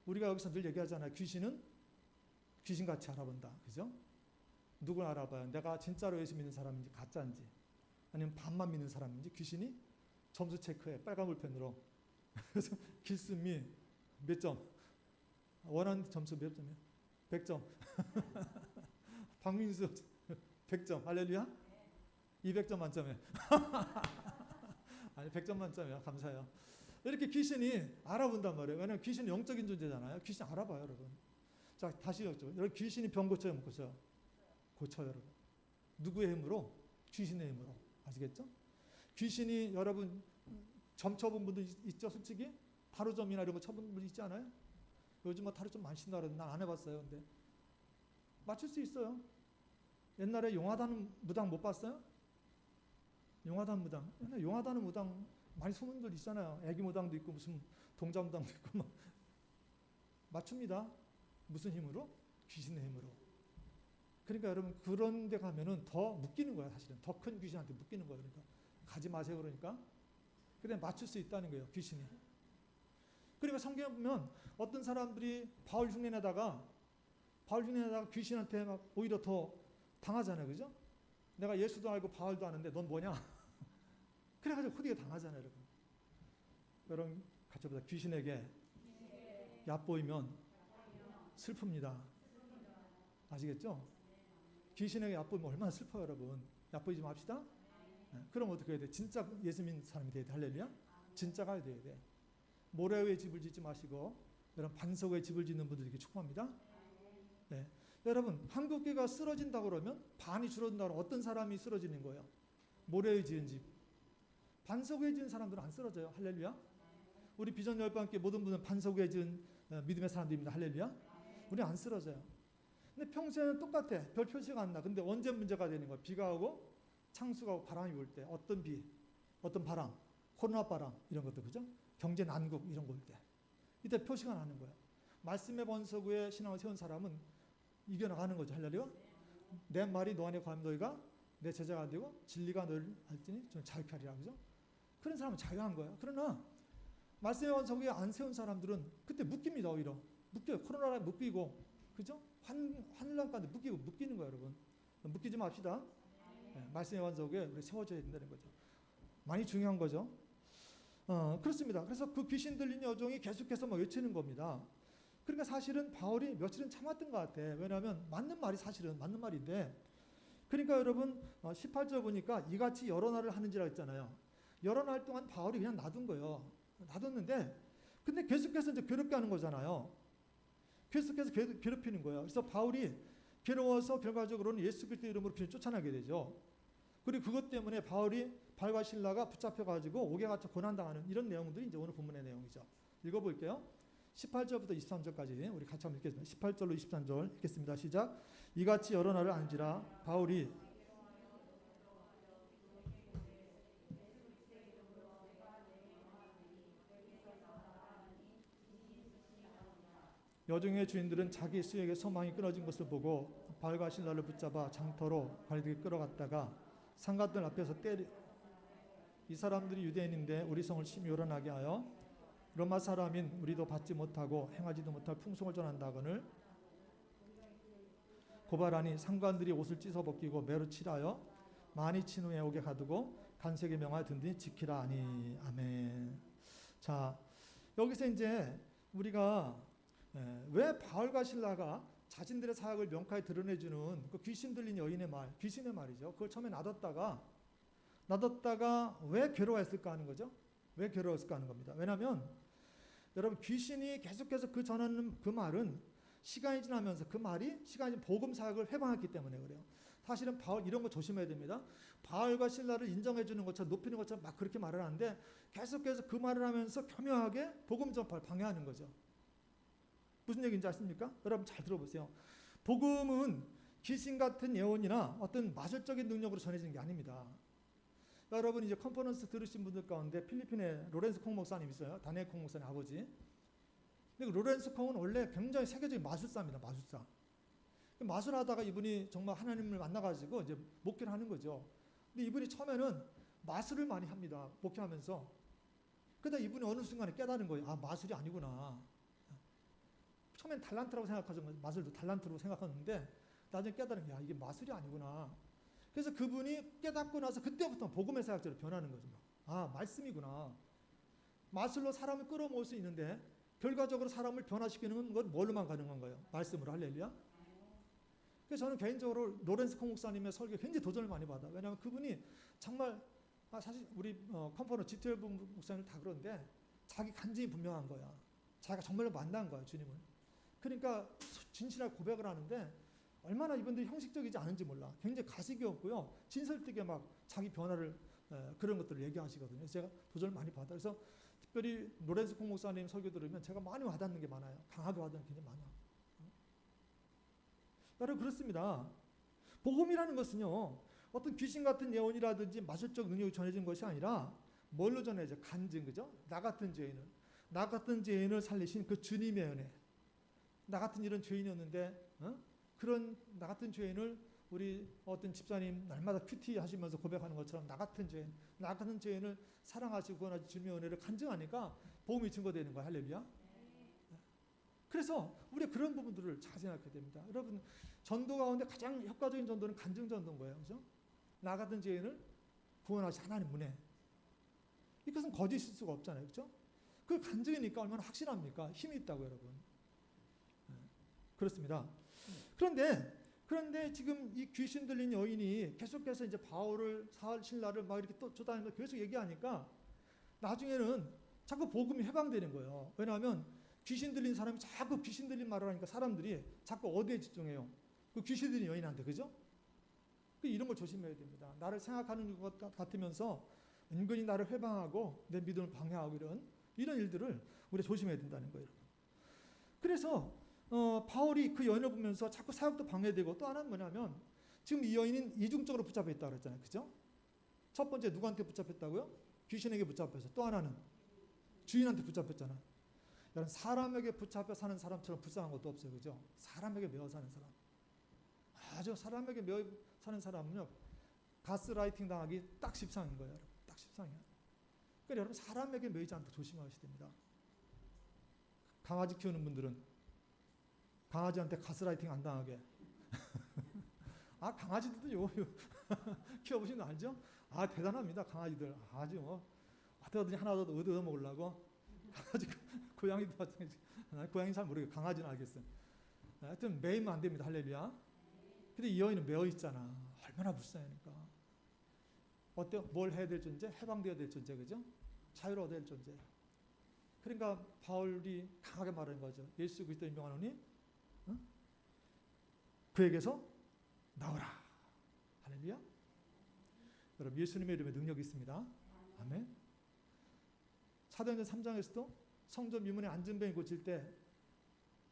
Speaker 1: 우리가 여기서 늘 얘기하잖아요. 귀신은 귀신같이 알아본다. 그죠? 누굴 알아봐요? 내가 진짜로 예수 믿는 사람인지 가짜인지 아니면 반만 믿는 사람인지 귀신이 점수 체크해. 빨간 볼펜으로. 그래서 길수미 몇 점? 원하는 점수 몇 점이에요? 100점. 박민수 100점. 할렐루야? 200점 만점에. 아니 100점 만점이야. 감사해요. 이렇게 귀신이 알아본단 말이에요. 왜냐하면 귀신은 영적인 존재잖아요. 귀신 알아봐요, 여러분. 자, 다시 여쭤요. 여러분 귀신이 병 고쳐요, 못 고쳐요? 고쳐요, 여러분. 누구의 힘으로? 귀신의 힘으로. 아시겠죠? 귀신이 여러분 점 쳐본 분들 있죠, 솔직히? 타로점이나 이런 거 쳐본 분 있지 않아요? 요즘 뭐 타로점 많이 친다 그러는데 난 안 해봤어요. 근데 맞출 수 있어요. 옛날에 용화단 무당 못 봤어요? 용화단 무당. 옛날에 용화단 무당 많이 소문들 있잖아요. 애기 무당도 있고 무슨 동자 무당도 있고 막 맞춥니다. 무슨 힘으로? 귀신의 힘으로. 그러니까 여러분 그런 데 가면은 더 묶이는 거야. 사실은 더 큰 귀신한테 묶이는 거예요. 그러니까 가지 마세요. 그러니까 그래 맞출 수 있다는 거예요. 귀신이. 그러니까 성경에 보면 어떤 사람들이 바울 흉내내다가 바울 중에다가 귀신한테 막 오히려 더 당하잖아요. 그죠? 내가 예수도 알고 바울도 아는데 넌 뭐냐? 그래가지고 후디게 당하잖아요. 여러분. 여러분 같이 보자. 귀신에게 얕보이면 슬픕니다. 아시겠죠? 귀신에게 얕보이면 얼마나 슬퍼요, 여러분. 얕보이지 맙시다. 네. 그럼 어떻게 해야 돼? 진짜 예수 믿는 사람이 돼야 돼. 할렐루야. 진짜가 돼야 돼. 모래 위에 집을 짓지 마시고 여러분 반석 위에 집을 짓는 분들에게 축복합니다. 네. 여러분 한국교회가 쓰러진다고 그러면 반이 줄어든다고 그러면 어떤 사람이 쓰러지는 거예요? 모래 위에 지은 집. 반석 위에 지은 사람들은 안 쓰러져요. 할렐루야. 우리 비전 열방교회 모든 분은 반석 위에 지은 믿음의 사람들입니다. 할렐루야. 우리 안 쓰러져요. 근데 평소에는 똑같아. 별 표시가 안 나. 근데 언제 문제가 되는 거야? 비가 오고 창수가 오고 바람이 불 때. 어떤 비, 어떤 바람, 코로나 바람 이런 것들 그죠? 경제 난국 이런 거 올 때. 이때 표시가 나는 거야. 말씀의 번석 위에 신앙을 세운 사람은 이겨나가는 거죠. 할렐루야. 내 말이 너 안에 거하면 너희가 내 제자가 되고 진리가 너를 알지니 좀 자유케 하리라. 그죠? 그런 사람은 자유한 거야. 그러나 말씀의 번석 위에 안 세운 사람들은 그때 묶입니다. 오히려. 묶여요. 코로나에 묶이고 그죠? 환란 가운데 묶이는 거예요. 여러분. 묶이지 맙시다. 네, 말씀의 번석 위에 우리 세워져야 된다는 거죠. 많이 중요한 거죠. 그렇습니다. 그래서 그 귀신 들린 여종이 계속해서 막 외치는 겁니다. 그러니까 사실은 바울이 며칠은 참았던 것 같아. 왜냐하면 맞는 말이 사실은 맞는 말인데. 그러니까 여러분 18절 보니까 이같이 여러 날을 하는지라 했잖아요. 여러 날 동안 바울이 그냥 놔둔 거예요. 놔뒀는데 근데 계속해서 이제 괴롭게 하는 거잖아요. 계속해서 괴롭히는 거예요. 그래서 바울이 괴로워서 결과적으로는 예수 그리스도 이름으로 그냥 쫓아나게 되죠. 그리고 그것 때문에 바울이 발과 신라가 붙잡혀가지고 옥에 갇혀 고난당하는 이런 내용들이 이제 오늘 본문의 내용이죠. 읽어볼게요. 18절부터 23절까지 우리 같이 한번 읽겠습니다. 18절로 23절 읽겠습니다. 시작. 이같이 여러 날을 안지라 바울이 여종의 주인들은 자기 수에게 소망이 끊어진 것을 보고 바울과 신라를 붙잡아 장터로 발들게 끌어갔다가 상관들 앞에서 이 사람들이 유대인인데 우리 성을 심히 요란하게 하여 로마 사람인 우리도 받지 못하고 행하지도 못할 풍속을 전한다거늘 고발하니 상관들이 옷을 찢어 벗기고 매로 칠하여 많이 친 후에 옥에 가두고 간수에게 명하여 든든히 지키라 하니. 아멘. 자, 여기서 이제 우리가 왜 바울과 신라가 자신들의 사역을 명확하게 드러내주는 그 귀신 들린 여인의 말, 귀신의 말이죠. 그걸 처음에 놔뒀다가 왜 괴로워했을까 하는 거죠. 왜 괴로웠을까 하는 겁니다. 왜냐하면 여러분 귀신이 계속해서 그 전하는 그 말은 시간이 지나면서 그 말이 시간이 복음 사역을 회방했기 때문에 그래요. 사실은 바울 이런 거 조심해야 됩니다. 바울과 신라를 인정해 주는 것처럼 높이는 것처럼 막 그렇게 말을 하는데 계속해서 그 말을 하면서 교묘하게 복음 전파를 방해하는 거죠. 무슨 얘기인지 아십니까? 여러분 잘 들어보세요. 복음은 귀신 같은 예언이나 어떤 마술적인 능력으로 전해지는 게 아닙니다. 여러분 이제 컨퍼런스 들으신 분들 가운데 필리핀에 로렌스 콩 목사님 있어요. 다니엘 콩 목사님 아버지. 근데 로렌스 콩은 원래 굉장히 세계적인 마술사입니다. 마술사. 마술하다가 이분이 정말 하나님을 만나가지고 이제 목회를 하는 거죠. 근데 이분이 처음에는 마술을 많이 합니다. 목회하면서. 그러다 이분이 어느 순간에 깨달은 거예요. 아 마술이 아니구나. 처음엔 달란트라고 생각하죠. 마술도 달란트로 생각하는데 나중에 깨달은 게 이게 마술이 아니구나. 그래서 그분이 깨닫고 나서 그때부터 복음의 사역자로 변하는 거죠. 아 말씀이구나. 마술로 사람을 끌어모을 수 있는데 결과적으로 사람을 변화시키는 건 뭘로만 가능한 거예요? 말씀으로. 할렐루야. 그래서 저는 개인적으로 로렌스 콩 목사님의 설교에 굉장히 도전을 많이 받아요. 왜냐하면 그분이 정말 사실 우리 컨퍼런스 G12 목사님 다 그런데 자기 간증이 분명한 거야. 자기가 정말로 만난 거야 주님을. 그러니까 진실하게 고백을 하는데 얼마나 이분들이 형식적이지 않은지 몰라. 굉장히 가식이 없고요. 진설되게 막 자기 변화를 그런 것들을 얘기하시거든요. 그래서 제가 도전을 많이 받아요. 그래서 특별히 로렌스 콩 목사님 설교 들으면 제가 많이 와닿는 게 많아요. 강하게 와닿는 게 굉장히 많아. 여러분 그렇습니다. 복음이라는 것은요. 어떤 귀신 같은 예언이라든지 마술적 능력이 전해진 것이 아니라 뭘로 전해져? 간증, 그죠? 나 같은 죄인을 살리신 그 주님의 은혜. 나 같은 이런 죄인이었는데 그런 나 같은 죄인을 우리 어떤 집사님 날마다 큐티 하시면서 고백하는 것처럼 나 같은 죄인을 사랑하시고 구원하신 주님의 은혜를 간증하니까 복음이 증거되는 거야. 할렐루야. 그래서 우리가 그런 부분들을 잘 생각해야 됩니다. 여러분, 전도 가운데 가장 효과적인 전도는 간증 전도인 거예요. 그죠? 나 같은 죄인을 구원하신 하나님 은혜. 이것은 거짓일 수가 없잖아요. 그죠? 그 간증이니까 얼마나 확실합니까? 힘이 있다고 여러분. 그렇습니다. 그런데 지금 이 귀신 들린 여인이 계속해서 이제 바울을 신라를 막 이렇게 또 쫓아다니면서 계속 얘기하니까 나중에는 자꾸 복음이 해방되는 거예요. 왜냐하면 귀신 들린 사람이 자꾸 귀신 들린 말을 하니까 사람들이 자꾸 어디에 집중해요? 그 귀신 들린 여인한테, 그죠? 이런 걸 조심해야 됩니다. 나를 생각하는 것 같으면서 은근히 나를 회방하고 내 믿음을 방해하고 이런 일들을 우리가 조심해야 된다는 거예요. 그래서 바울이 그 여인을 보면서 자꾸 사역도 방해되고, 또 하나는 뭐냐면 지금 이 여인은 이중적으로 붙잡혀 있다고 그랬잖아요. 그죠? 첫 번째 누구한테 붙잡혔다고요? 귀신에게 붙잡혀서. 또 하나는 주인한테 붙잡혔잖아. 여러분, 사람에게 붙잡혀 사는 사람처럼 불쌍한 것도 없어요. 그죠? 사람에게 매어 사는 사람. 아주 사람에게 매어 사는 사람은요, 가스라이팅 당하기 딱 십상인 거예요. 여러분. 딱 십상이야. 그러니까 여러분, 사람에게 매이지 않도록 조심하셔야 됩니다. 강아지 키우는 분들은 강아지한테 가스라이팅 안 당하게. 아, 강아지들도 키워보시는 거 알죠? 아, 대단합니다. 강아지들. 아주 어떻게든지 하나라도 얻어 먹으려고. 강아지, 고양이도 마찬가지. 고양이 잘 모르겠어요. 강아지는 알겠어요. 하여튼 매이면 안 됩니다. 할렐루야. 근데 이 여인은 매어 있잖아. 얼마나 불쌍하니까. 어때요? 뭘 해야 될 존재? 해방되어야 될 존재, 그죠? 자유로 얻어야 될 존재. 그러니까 바울이 강하게 말하는 거죠. 예수 그리스도를 인정하노니 그에게서 나오라. 할렐루야. 여러분, 예수님의 이름에 능력이 있습니다. 아멘. 사도행전 3장에서도 성전 미문에 앉은 뱀이 고칠 때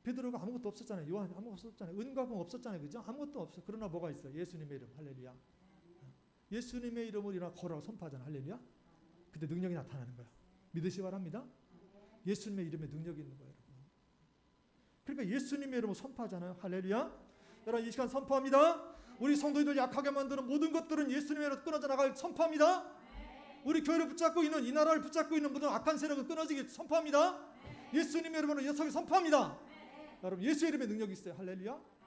Speaker 1: 베드로가 아무것도 없었잖아요. 요한 아무것도 없었잖아요. 은과금 없었잖아요. 그죠? 아무것도 없어. 그러나 뭐가 있어요? 예수님의 이름. 할렐루야. 예수님의 이름을 일어나 걸어라고 선포하잖아. 할렐루야. 그때 능력이 나타나는 거야. 믿으시기 바랍니다. 예수님의 이름에 능력이 있는 거예요. 그러니까 예수님의 이름을 선포하잖아요. 할렐루야. 여러분, 이 시간 선포합니다. 우리 성도들 약하게 만드는 모든 것들은 예수님의 이름으로 끊어져 나갈 선포합니다. 우리 교회를 붙잡고 있는, 이 나라를 붙잡고 있는 모든 악한 세력을 끊어지게 선포합니다. 예수님의 이름으로 예수를 선포합니다. 여러분, 예수의 이름에 능력이 있어요. 할렐루야.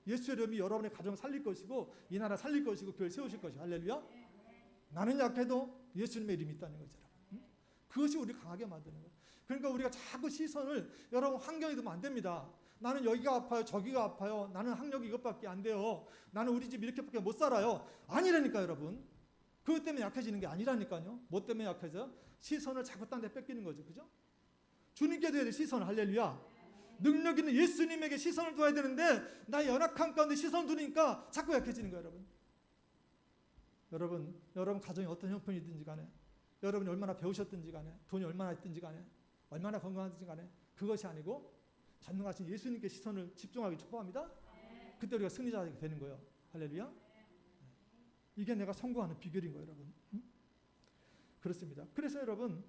Speaker 1: 예수의 이름이 여러분의 가정을 살릴 것이고 이 나라 살릴 것이고 교회를 세우실 것이고. 할렐루야. 나는 약해도 예수님의 이름이 있다는 거죠. 그것이 우리를 강하게 만드는 거예요. 그러니까 우리가 자꾸 시선을, 여러분, 환경에 두면 안 됩니다. 나는 여기가 아파요, 저기가 아파요, 나는 학력이 이것밖에 안 돼요, 나는 우리 집 이렇게밖에 못 살아요. 아니라니까 여러분. 그것 때문에 약해지는 게 아니라니까요. 뭐 때문에 약해져요? 시선을 자꾸 딴 데 뺏기는 거죠. 그죠? 주님께 둬야 돼. 시선. 할렐루야. 능력 있는 예수님에게 시선을 둬야 되는데 나의 연약한 가운데 시선을 두니까 자꾸 약해지는 거예요. 여러분 가정이 어떤 형편이든지 간에, 여러분이 얼마나 배우셨든지 간에, 돈이 얼마나 있든지 간에, 얼마나 건강하든지 간에, 그것이 아니고 전능하신 예수님께 시선을 집중하기 축복합니다. 그때 우리가 승리자가 되는 거예요. 할렐루야. 이게 내가 성공하는 비결인 거예요, 여러분. 그렇습니다. 그래서 여러분,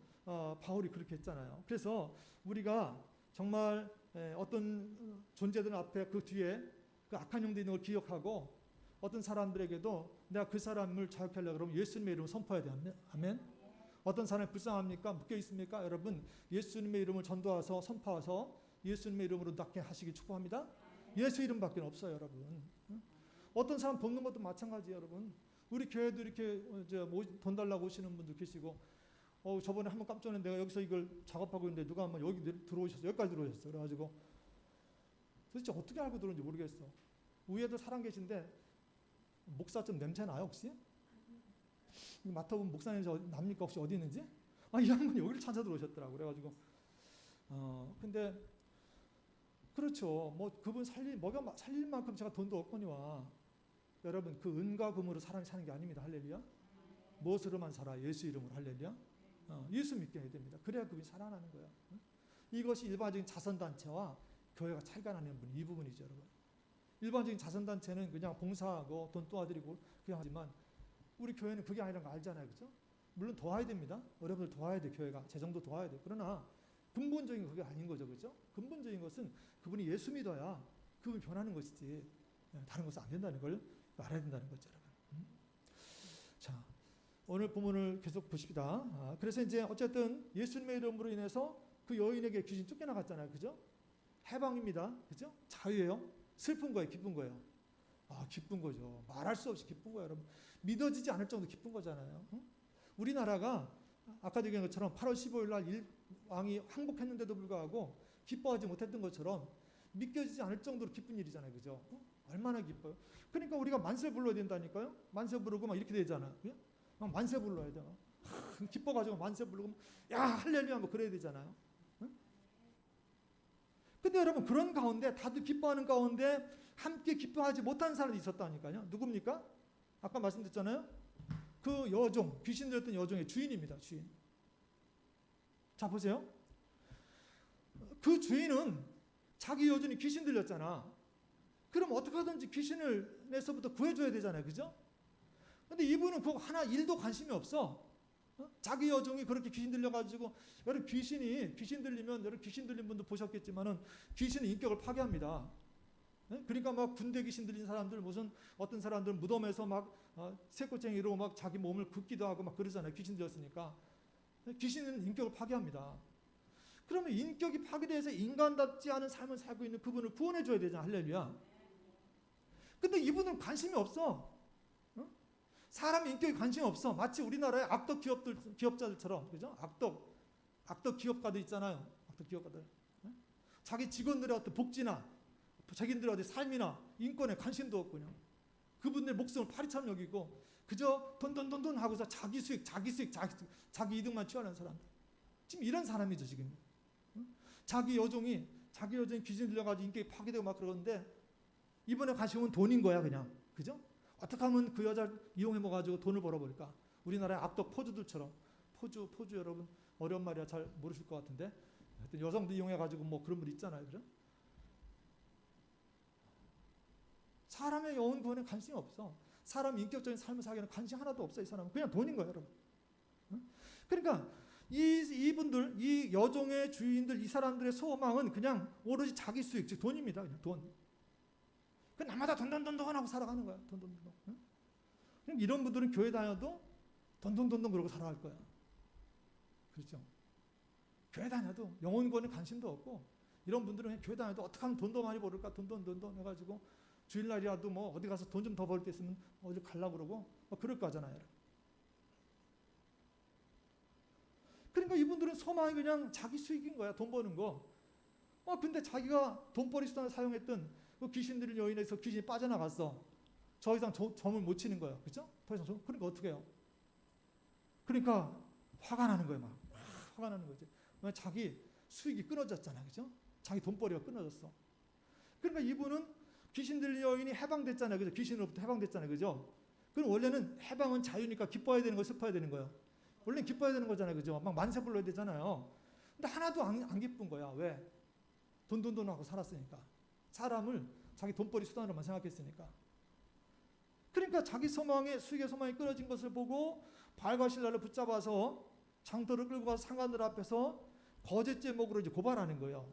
Speaker 1: 바울이 그렇게 했잖아요. 그래서 우리가 정말 어떤 존재들 앞에 그 뒤에 그 악한 영도 있는 걸 기억하고, 어떤 사람들에게도 내가 그 사람을 자극하려고 그러면 예수님의 이름을 선포해야 돼요. 아멘. 어떤 사람이 불쌍합니까? 묶여 있습니까? 여러분, 예수님의 이름을 전도해서 선포해서 예수님의 이름으로 낫게 하시기 축복합니다. 예수 이름밖에 없어요, 여러분. 어떤 사람 돕는 것도 마찬가지예요, 여러분. 우리 교회도 이렇게 돈 달라고 오시는 분들 계시고, 저번에 한번 깜짝 놀랐는데 내가 여기서 이걸 작업하고 있는데 누가 한번 여기 들어오셨어요. 여기까지 들어오셨어요. 그래가지고 도대체 어떻게 알고 들어온지 모르겠어. 위에도 사람 계신데 목사 좀 냄새 나요 혹시? 맡아보면 목사 냄새 납니까 혹시 어디 있는지? 이 양반이 여기를 찾아 들어오셨더라고. 그래가지고 근데 그렇죠. 뭐 그분 살릴 만큼 제가 돈도 없거니와. 여러분, 그 은과 금으로 사람이 사는 게 아닙니다. 할렐루야. 무엇으로만 살아? 예수 이름으로. 할렐루야. 예수 믿게 해야 됩니다. 그래야 그분이 살아나는 거예요. 이것이 일반적인 자선단체와 교회가 차이가 나는 부분, 이 부분이죠, 여러분. 일반적인 자선단체는 그냥 봉사하고 돈 도와드리고 그냥 하지만 우리 교회는 그게 아니라는 거 알잖아요. 그죠? 물론 도와야 됩니다. 여러분들 도와야 돼. 교회가 재정도 도와야 돼. 그러나 근본적인 그게 아닌 거죠. 그죠? 근본적인 것은 그분이 예수 믿어야 그분이 변하는 것이지 다른 것은 안 된다는 걸 알아야 된다는 거죠, 여러분. 자, 오늘 본문을 계속 보십시다. 그래서 이제 어쨌든 예수님의 이름으로 인해서 그 여인에게 귀신 쫓겨나갔잖아요. 그죠? 해방입니다. 그죠? 자유예요. 슬픈 거예요, 기쁜 거예요. 아, 기쁜 거죠. 말할 수 없이 기쁜 거예요, 여러분. 믿어지지 않을 정도 기쁜 거잖아요. 응? 우리나라가 아까 얘기한 것처럼 8월 15일 날 왕이 항복했는데도 불구하고 기뻐하지 못했던 것처럼 믿겨지지 않을 정도로 기쁜 일이잖아요. 그죠? 얼마나 기뻐요. 그러니까 우리가 만세 불러야 된다니까요. 만세 부르고 막 이렇게 되잖아요. 막 만세 불러야 돼요. 기뻐가지고 만세 부르고 야 할렐루야 뭐 그래야 되잖아요. 근데 여러분 그런 가운데 다들 기뻐하는 가운데 함께 기뻐하지 못하는 사람이 있었다니까요. 누굽니까? 아까 말씀드렸잖아요. 그 여종, 귀신 들렸던 여종의 주인입니다. 주인. 자 보세요. 그 주인은 자기 여종이 귀신 들렸잖아. 그럼 어떻게 하든지 귀신을 내서부터 구해줘야 되잖아요. 그죠? 근데 이분은 그거 하나 일도 관심이 없어. 자기 여종이 그렇게 귀신 들려가지고 여러분 귀신 들리면 여러분 귀신 들린 분도 보셨겠지만은 귀신은 인격을 파괴합니다. 그러니까 막 군대 귀신 들린 사람들 무슨 어떤 사람들은 무덤에서 막 새꼬쟁이로 막 자기 몸을 긋기도 하고 막 그러잖아요. 귀신 들렸으니까. 귀신은 인격을 파괴합니다. 그러면 인격이 파괴돼서 인간답지 않은 삶을 살고 있는 그분을 구원해 줘야 되잖아. 할렐루야. 근데 이분은 관심이 없어. 사람 인격에 관심이 없어. 마치 우리나라의 악덕 기업자들처럼, 그죠? 악덕 기업가들 있잖아요. 악덕 기업가들. 자기 직원들의 어떤 복지나, 자기들의 어떤 삶이나 인권에 관심도 없고, 그냥 그분들 목숨을 파리처럼 여기고, 그저 돈 하고서 자기 수익, 자기 이득만 취하는 사람들. 지금 이런 사람이죠, 지금. 자기 여종이 귀신 들려가지고 인격이 파괴되고 막 그러는데, 이번에 관심은 돈인 거야, 그냥. 그죠? 어떻게 하면 그 여자를 이용해 먹어가지고 돈을 벌어버릴까? 우리나라의 악덕 포주들처럼. 포주 여러분 어려운 말이야 잘 모르실 것 같은데 하여튼 여성도 이용해가지고 뭐 그런 분 있잖아요. 그죠? 사람의 영혼 구원에 관심이 없어. 사람 인격적인 삶을 살기에는 관심 하나도 없어. 이 사람은 그냥 돈인 거예요, 여러분. 그러니까 이분들, 이 여종의 주인들, 이 사람들의 소망은 그냥 오로지 자기 수익, 즉 돈입니다. 그냥 돈. 그 남마다 돈 하고 살아가는 거야. 돈. 응? 이런 분들은 교회 다녀도 돈 그러고 살아갈 거야. 그렇죠? 교회 다녀도 영혼 구원에 관심도 없고 이런 분들은 그냥 교회 다녀도 어떻게 하면 돈도 많이 벌을까? 돈 해가지고 주일날이라도 뭐 어디 가서 돈 좀 더 벌 때 있으면 어디 가려고 그러고 뭐 그럴 거잖아요. 그러니까 이분들은 소망이 그냥 자기 수익인 거야. 돈 버는 거. 근데 자기가 돈벌이 수단을 사용했던 그 귀신 들린 여인에서 귀신이 빠져나갔어. 더 이상 점을 못 치는 거예요. 그죠? 더 이상 그러니까 어떻게 해요? 그러니까 화가 나는 거예요. 막 화가 나는 거지. 자기 수익이 끊어졌잖아. 그죠? 자기 돈벌이가 끊어졌어. 그러니까 이분은 귀신 들린 여인이 해방됐잖아요. 그죠? 귀신으로부터 해방됐잖아요. 그죠? 그럼 원래는 해방은 자유니까 기뻐해야 되는 거, 슬퍼야 되는 거예요. 원래는 기뻐해야 되는 거잖아요. 그죠? 막 만세 불러야 되잖아요. 근데 하나도 안 기쁜 거야. 왜? 돈 하고 살았으니까. 사람을 자기 돈벌이 수단으로만 생각했으니까. 그러니까 자기 수익의 소망이 끊어진 것을 보고 바알과 신라를 붙잡아서 장터를 끌고 가서 상관들 앞에서 거짓 제목으로 이제 고발하는 거예요.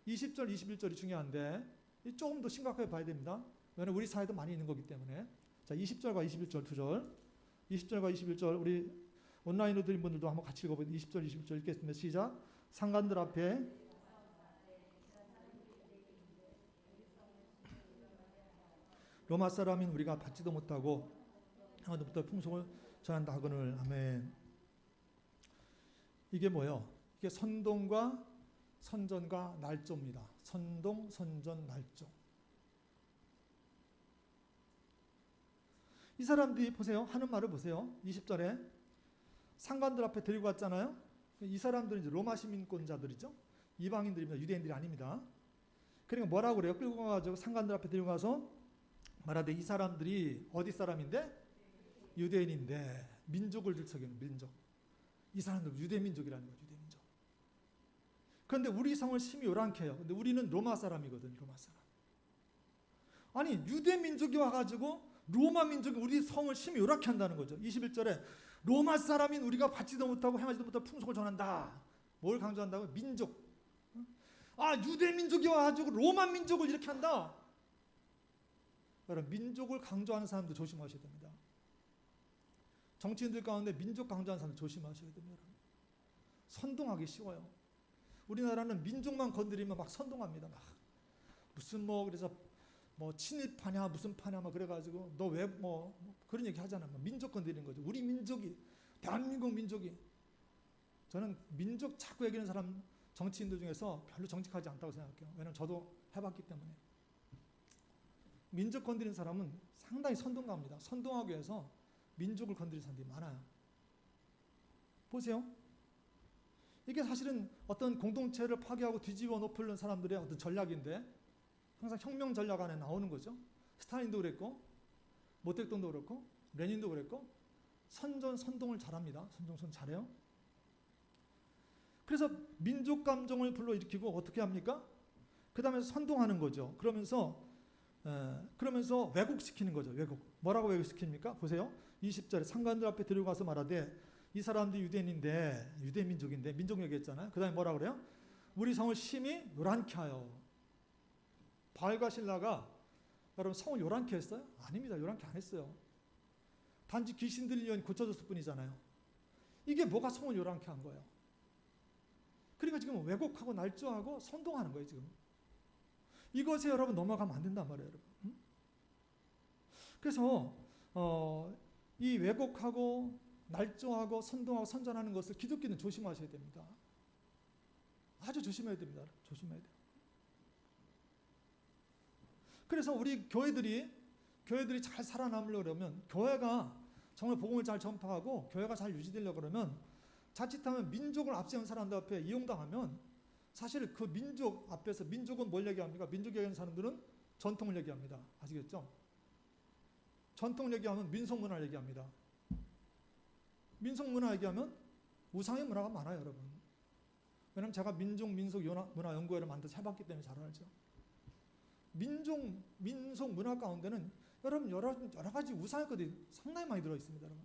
Speaker 1: 20절, 21절이 중요한데 조금 더 심각하게 봐야 됩니다. 왜냐하면 우리 사회도 많이 있는 거기 때문에. 자, 20절과 21절 두 절. 20절과 21절 우리 온라인으로 들은 분들도 한번 같이 읽어보세요. 20절, 21절 읽겠습니다. 시작. 상관들 앞에 로마 사람인 우리가 받지도 못하고 하나님부터 풍속을 전한다 하거늘. 아멘. 이게 뭐예요? 이게 선동과 선전과 날조입니다. 선동, 선전, 날조. 이 사람들이 보세요. 하는 말을 보세요. 20절에 상관들 앞에 데리고 갔잖아요. 이 사람들은 이제 로마 시민권자들이죠. 이방인들입니다. 유대인들이 아닙니다. 그러니까 뭐라고 그래요? 끌고 가가지고 상관들 앞에 데리고 가서 말하되 이 사람들이 어디 사람인데? 유대인인데 민족을 들썩이는 민족. 이 사람들 유대 민족이라는 거죠. 유대 민족. 그런데 우리 성을 심히 요란케 해요. 근데 우리는 로마 사람이거든. 로마 사람. 아니 유대 민족이 와가지고 로마 민족이 우리 성을 심히 요란케 한다는 거죠. 21절에 로마 사람인 우리가 받지도 못하고 행하지도 못한 풍속을 전한다. 뭘 강조한다고? 민족. 유대 민족이 와가지고 로마 민족을 이렇게 한다. 여러분 민족을 강조하는 사람도 조심하셔야 됩니다. 정치인들 가운데 민족 강조하는 사람도 조심하셔야 됩니다. 선동하기 쉬워요. 우리나라는 민족만 건드리면 막 선동합니다. 막 무슨 그래서 친일파냐 무슨 파냐 막 그래가지고 너 왜 그런 얘기 하잖아. 민족 건드리는 거죠. 우리 민족이, 대한민국 민족이. 저는 민족 자꾸 얘기하는 사람, 정치인들 중에서 별로 정직하지 않다고 생각해요. 왜냐면 저도 해봤기 때문에. 민족 건드리는 사람은 상당히 선동가입니다. 선동하기 위해서 민족을 건드리는 사람들이 많아요. 보세요. 이게 사실은 어떤 공동체를 파괴하고 뒤집어 놓으려는 사람들의 어떤 전략인데, 항상 혁명 전략 안에 나오는 거죠. 스탈린도 그랬고, 모택동도 그렇고, 레닌도 그랬고, 선동을 잘합니다. 선전 잘해요. 그래서 민족 감정을 불러일으키고 어떻게 합니까? 그 다음에 선동하는 거죠. 그러면서 왜곡시키는 거죠. 왜곡. 뭐라고 왜곡시킵니까? 보세요. 20절에 상관들 앞에 데려가서 말하되 이 사람들이 유대인인데, 유대민족인데, 민족 얘기했잖아요. 그 다음에 뭐라 그래요? 우리 성을 심히 요란케 하여. 바알과 신라가 여러분 성을 요란케 했어요? 아닙니다. 요란케 안 했어요. 단지 귀신 들리려니 고쳐줬을 뿐이잖아요. 이게 뭐가 성을 요란케 한 거예요? 그러니까 지금 왜곡하고 날조하고 선동하는 거예요. 지금 이것에 여러분 넘어가면 안 된단 말이에요. 여러분. 그래서 이 왜곡하고 날조하고 선동하고 선전하는 것을 기독교는 조심하셔야 됩니다. 아주 조심해야 됩니다. 조심해야 돼요. 그래서 우리 교회들이 잘 살아남으려고 그러면, 교회가 정말 복음을 잘 전파하고 교회가 잘 유지되려고 그러면, 자칫하면 민족을 앞세운 사람들 앞에 이용당하면 사실 그 민족 앞에서, 민족은 뭘 얘기합니까? 민족 얘기하는 사람들은 전통을 얘기합니다. 아시겠죠? 전통을 얘기하면 민속문화를 얘기합니다. 민속문화 얘기하면 우상의 문화가 많아요, 여러분. 왜냐하면 제가 민속문화 연구회를 만들어서 해봤기 때문에 잘 알죠. 민속 문화 가운데는 여러분 여러 가지 우상의 것들이 상당히 많이 들어있습니다. 여러분.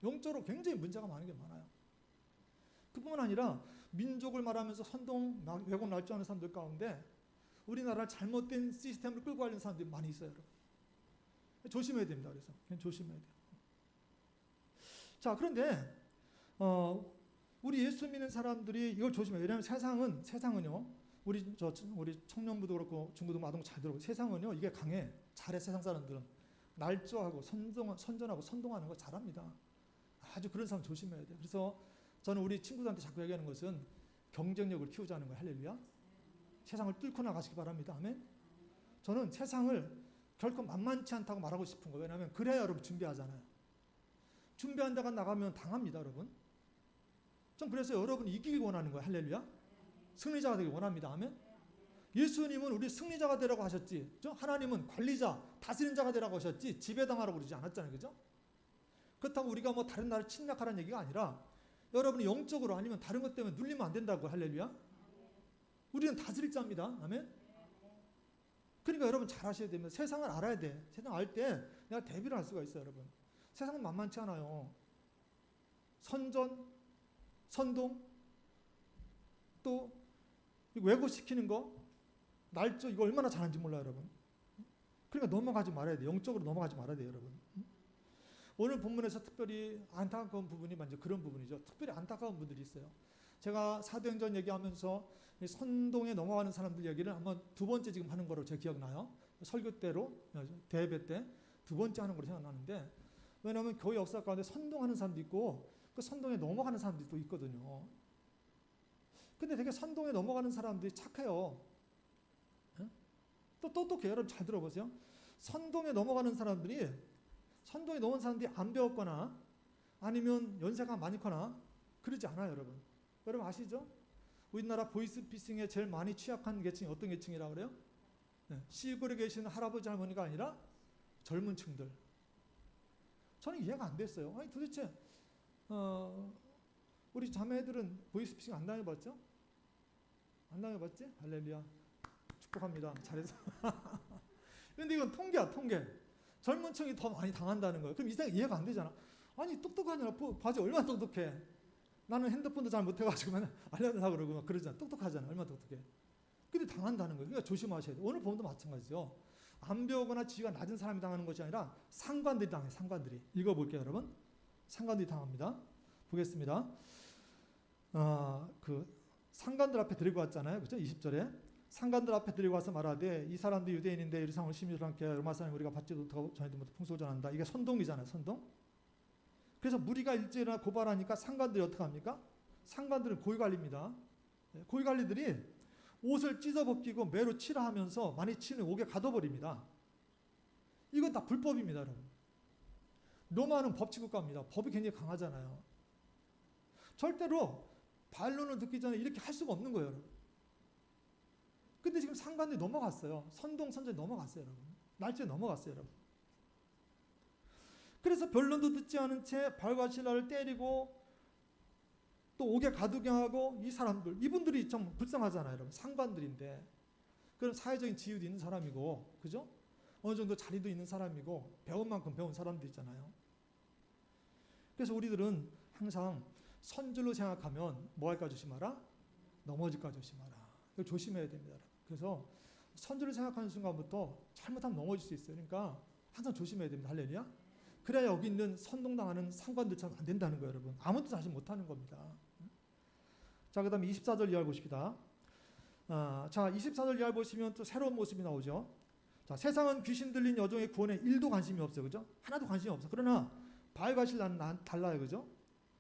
Speaker 1: 영적으로 굉장히 문제가 많은 게 많아요. 그뿐만 아니라 민족을 말하면서 선동, 왜곡, 날조하는 사람들 가운데 우리나라를 잘못된 시스템을 끌고 가려는 사람들이 많이 있어요. 여러분. 조심해야 됩니다. 그래서 조심해야 돼요. 자, 그런데 우리 예수 믿는 사람들이 이걸 조심해요. 왜냐하면 세상은요. 우리 청년부도 그렇고 중고등 아동도 잘 들어보고, 세상은요 이게 강해. 잘해. 세상 사람들은 날조하고 선전하고 선동하는 거 잘합니다. 아주 그런 사람 조심해야 돼요. 그래서 저는 우리 친구들한테 자꾸 얘기하는 것은 경쟁력을 키우자는 거예요. 할렐루야. 세상을 뚫고 나가시기 바랍니다. 아멘. 저는 세상을 결코 만만치 않다고 말하고 싶은 거예요. 왜냐하면 그래야 여러분 준비하잖아요. 준비한다가 나가면 당합니다. 여러분. 좀 그래서 여러분이 이기길 원하는 거예요. 할렐루야. 승리자가 되길 원합니다. 아멘. 예수님은 우리 승리자가 되라고 하셨지. 하나님은 관리자, 다스리는 자가 되라고 하셨지 지배당하라고 그러지 않았잖아요. 그죠? 그렇다고 우리가 다른 나라를 침략하라는 얘기가 아니라 여러분이 영적으로 아니면 다른 것 때문에 눌리면 안 된다고. 할렐루야. 우리는 다스릴 자입니다. 아멘. 그러니까 여러분 잘 하셔야 됩니다. 세상을 알아야 돼. 세상 알 때 내가 대비를 할 수가 있어요. 여러분. 세상은 만만치 않아요. 선전, 선동, 또 왜곡시키는 거, 날조, 이거 얼마나 잘하는지 몰라요. 여러분. 그러니까 넘어가지 말아야 돼요. 영적으로 넘어가지 말아야 돼요. 여러분. 오늘 본문에서 특별히 안타까운 부분이 먼저 그런 부분이죠. 특별히 안타까운 분들이 있어요. 제가 사도행전 얘기하면서 선동에 넘어가는 사람들 얘기를 한번 두 번째 지금 하는 거로 제 기억나요. 설교 때로, 대예배 때 두 번째 하는 거로 생각나는데, 왜냐하면 교회 역사 가운데 선동하는 사람도 있고 그 선동에 넘어가는 사람들이 또 있거든요. 근데 되게 선동에 넘어가는 사람들이 착해요. 또 똑똑해요. 여러분 잘 들어보세요. 선동에 넘어가는 사람들이 안 배웠거나 아니면 연세가 많거나 그러지 않아요. 여러분 아시죠? 우리나라 보이스피싱에 제일 많이 취약한 계층이 어떤 계층이라고 그래요? 시골에 계시는 할아버지 할머니가 아니라 젊은 층들. 저는 이해가 안 됐어요. 아니 도대체 우리 자매들은 보이스피싱 안 당해봤죠? 안 당해봤지? 할렐루야. 축복합니다. 잘해서. 근데 이건 통계야, 통계. 젊은 층이 더 많이 당한다는 거예요. 그럼 이해가 안 되잖아. 아니 똑똑하냐? 바지 얼마나 똑똑해. 나는 핸드폰도 잘 못해가지고 맨날 알려달라고 그러고 막 그러잖아. 똑똑하잖아. 얼마나 똑똑해. 근데 당한다는 거예요. 그러니까 조심하셔야 돼요. 오늘 보면도 마찬가지죠. 안 배우거나 지위가 낮은 사람이 당하는 것이 아니라 상관들이 당해요. 상관들이. 읽어볼게요, 여러분. 상관들이 당합니다. 보겠습니다. 상관들 앞에 데리고 왔잖아요. 그죠? 20절에. 상관들 앞에 데리고 와서 말하되 이 사람도 유대인인데 이리상을 심리로 함께 로마 사람이 우리가 받지도 못하고 전에도 못하고 풍속을 전한다. 이게 선동이잖아요. 선동. 그래서 무리가 일제히 일어나 고발하니까 상관들이 어떻게 합니까? 상관들은 고위관리입니다. 고위관리들이 옷을 찢어 벗기고 매로 치라 하면서 많이 치는 옥에 가둬버립니다. 이건 다 불법입니다. 여러분. 로마는 법치국가입니다. 법이 굉장히 강하잖아요. 절대로 반론을 듣기 전에 이렇게 할 수가 없는 거예요. 여러분. 근데 지금 상관들이 넘어갔어요. 선동 선전이 넘어갔어요. 여러분. 날짜에 넘어갔어요. 여러분. 그래서 변론도 듣지 않은 채 바울과 실라를 때리고 또 옥에 가두게 하고 이 사람들, 이분들이 좀 불쌍하잖아요. 여러분. 상관들인데. 그런 사회적인 지위도 있는 사람이고, 그죠? 어느 정도 자리도 있는 사람이고, 배운 만큼 배운 사람도 있잖아요. 그래서 우리들은 항상 선줄로 생각하면 뭐 할까 조심하라? 넘어질까 조심하라. 이걸 조심해야 됩니다. 그래서 선줄로 생각하는 순간부터 잘못하면 넘어질 수 있어요. 그러니까 항상 조심해야 됩니다. 할렐루야. 그래야 여기 있는 선동당하는 상관들처럼 안 된다는 거예요. 여러분. 아무도 자신 못하는 겁니다. 자, 그 다음에 24절 이하를 보십시다. 자, 24절 이하를 보시면 또 새로운 모습이 나오죠. 자, 세상은 귀신 들린 여종의 구원에 1도 관심이 없어요. 그죠? 하나도 관심이 없어. 그러나 바울과 신라는 달라요. 그죠?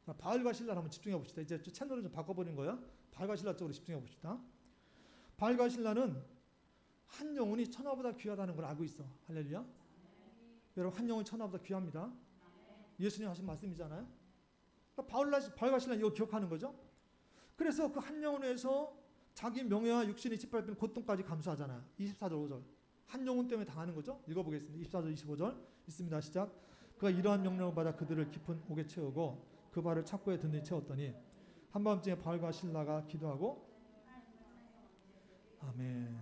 Speaker 1: 자, 바울과 신라를 한번 집중해 봅시다. 이제 채널을 좀 바꿔버린 거예요. 바울과 신라 쪽으로 집중해 봅시다. 바울과 신라는 한 영혼이 천하보다 귀하다는 걸 알고 있어. 할렐루야. 여러분, 한 영혼이 천하보다 귀합니다. 예수님 하신 말씀이잖아요. 그러니까 바울과 신라 이거 기억하는 거죠. 그래서 그 한 영혼을 위해서 자기 명예와 육신이 짓밟힌 고통까지 감수하잖아요. 24절 5절. 한 영혼 때문에 당하는 거죠. 읽어보겠습니다. 24절 25절 있습니다. 시작. 그가 이러한 명령을 받아 그들을 깊은 옥에 채우고 그 발을 착고에 든든히 채웠더니 한밤중에 바울과 신라가 기도하고 아멘.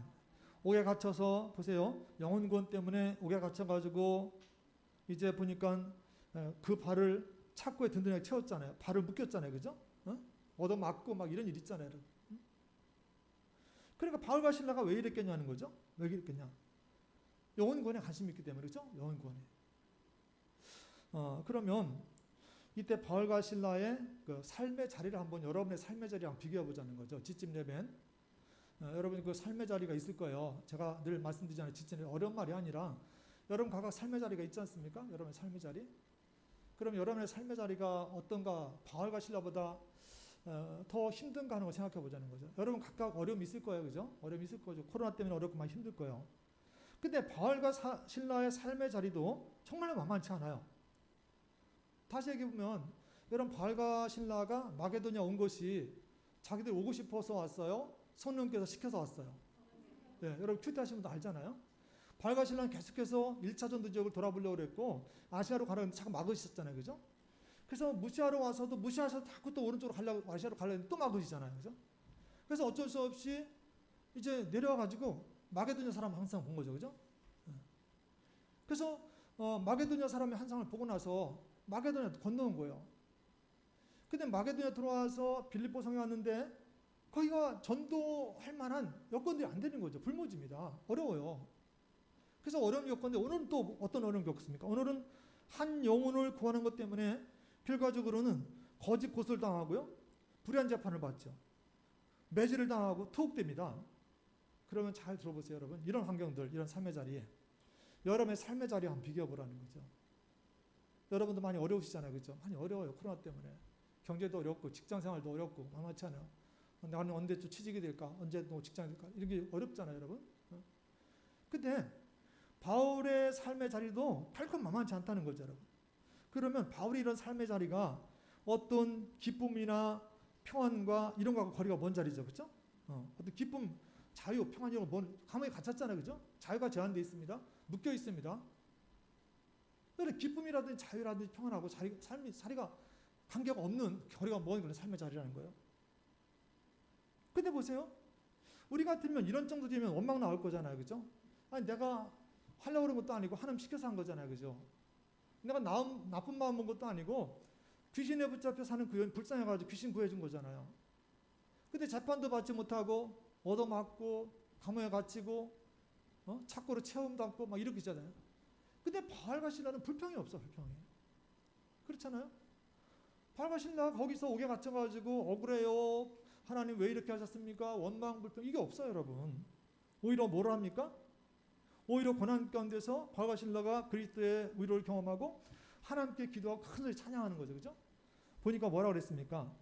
Speaker 1: 옥에 갇혀서 보세요. 영혼 구원 때문에 옥에 갇혀가지고 이제 보니까 그 발을 착고에 든든하게 채웠잖아요. 발을 묶였잖아요. 그죠? 얻어맞고 막 이런 일 있잖아요. 그러니까 바울과 신라가 왜 이랬겠냐는 거죠. 왜 이랬겠냐. 영혼 구원에 관심이 있기 때문에. 그렇죠? 영혼 구원에. 그러면 이때 바울과 신라의 그 삶의 자리를 한번 여러분의 삶의 자리랑 비교해 보자는 거죠. 지집 레벤. 여러분 그 삶의 자리가 있을 거예요. 제가 늘 말씀드리잖아요. 지집 레벤 어려운 말이 아니라 여러분 각각 삶의 자리가 있지 않습니까? 여러분의 삶의 자리. 그럼 여러분의 삶의 자리가 어떤가? 바울과 신라보다 더 힘든가 하는 걸 생각해 보자는 거죠. 여러분 각각 어려움이 있을 거예요. 그죠? 어려움이 있을 거죠. 코로나 때문에 어렵고 많이 힘들 거예요. 근데 바울과 신라의 삶의 자리도 정말 만만치 않아요. 다시 얘기해 보면 여러분 바울과 신라가 마게도냐 온 것이 자기들 오고 싶어서 왔어요? 성령께서 시켜서 왔어요? 네, 여러분 큐티하신 분도 알잖아요. 바울과 신라는 계속해서 1차 전도 지역을 돌아보려고 그랬고 아시아로 가라는데 자꾸 막으셨잖아요. 그죠? 그래서 무시하러 와서도 무시하셔서 자꾸 또 오른쪽으로 가려고 아시아로 가려고 또 막으시잖아요. 그죠? 그래서 어쩔 수 없이 이제 내려와가지고 마게도냐 사람 항상 본 거죠. 그죠? 그래서 마게도냐 사람의 한상을 보고 나서 마게도냐 건너온 거예요. 근데 마게도냐 들어와서 빌립보 성에 왔는데 거기가 전도할 만한 여건들이 안 되는 거죠. 불모지입니다. 어려워요. 그래서 어려움이 겪었는데 오늘은 또 어떤 어려움이 겪습니까? 오늘은 한 영혼을 구하는 것 때문에 결과적으로는 거짓 고소를 당하고요. 불의한 재판을 받죠. 매질을 당하고 투옥됩니다. 그러면 잘 들어보세요. 여러분. 이런 환경들, 이런 삶의 자리에 여러분의 삶의 자리에 한번 비교해 보라는 거죠. 여러분도 많이 어려우시잖아요. 그렇죠? 많이 어려워요. 코로나 때문에. 경제도 어렵고 직장생활도 어렵고 만만치 않아요. 나는 언제쯤 취직이 될까? 언제 또 직장이 될까? 이게 어렵잖아요. 여러분. 근데 바울의 삶의 자리도 결코 만만치 않다는 거죠. 여러분. 그러면 바울이 이런 삶의 자리가 어떤 기쁨이나 평안과 이런 거하고 거리가 먼 자리죠. 그렇죠? 어떤 기쁨, 자유, 평안 이런 거 감옥에 갇혔잖아요. 그죠? 자유가 제한되어 있습니다. 묶여 있습니다. 그런데 기쁨이라든지 자유라든지 평안하고 자리가 관계가 없는 거리가 먼 그런 삶의 자리라는 거예요. 근데 보세요. 우리 같으면 이런 정도 되면 원망 나올 거잖아요. 그죠? 아니 내가 하려고 그런 것도 아니고 하나님 시켜서 한 거잖아요. 그죠? 내가 나쁜 마음 먹은 것도 아니고 귀신에 붙잡혀 사는 그 여인 불쌍해가지고 귀신 구해준 거잖아요. 근데 재판도 받지 못하고 얻어맞고 감옥에 갇히고 착고로 체험 당고 막 이렇게 있잖아요. 근데 바울과 신라는 불평이 없어. 불평이. 그렇잖아요. 바울과 신라가 거기서 옥에 갇혀가지고 억울해요. 하나님 왜 이렇게 하셨습니까? 원망불평 이게 없어요, 여러분. 오히려 뭐라 합니까? 오히려 고난 가운데서 바울과 실라가 그리스도의 위로를 경험하고 하나님께 기도하고 큰 소리 찬양하는 거죠, 그죠? 보니까 뭐라 그랬습니까?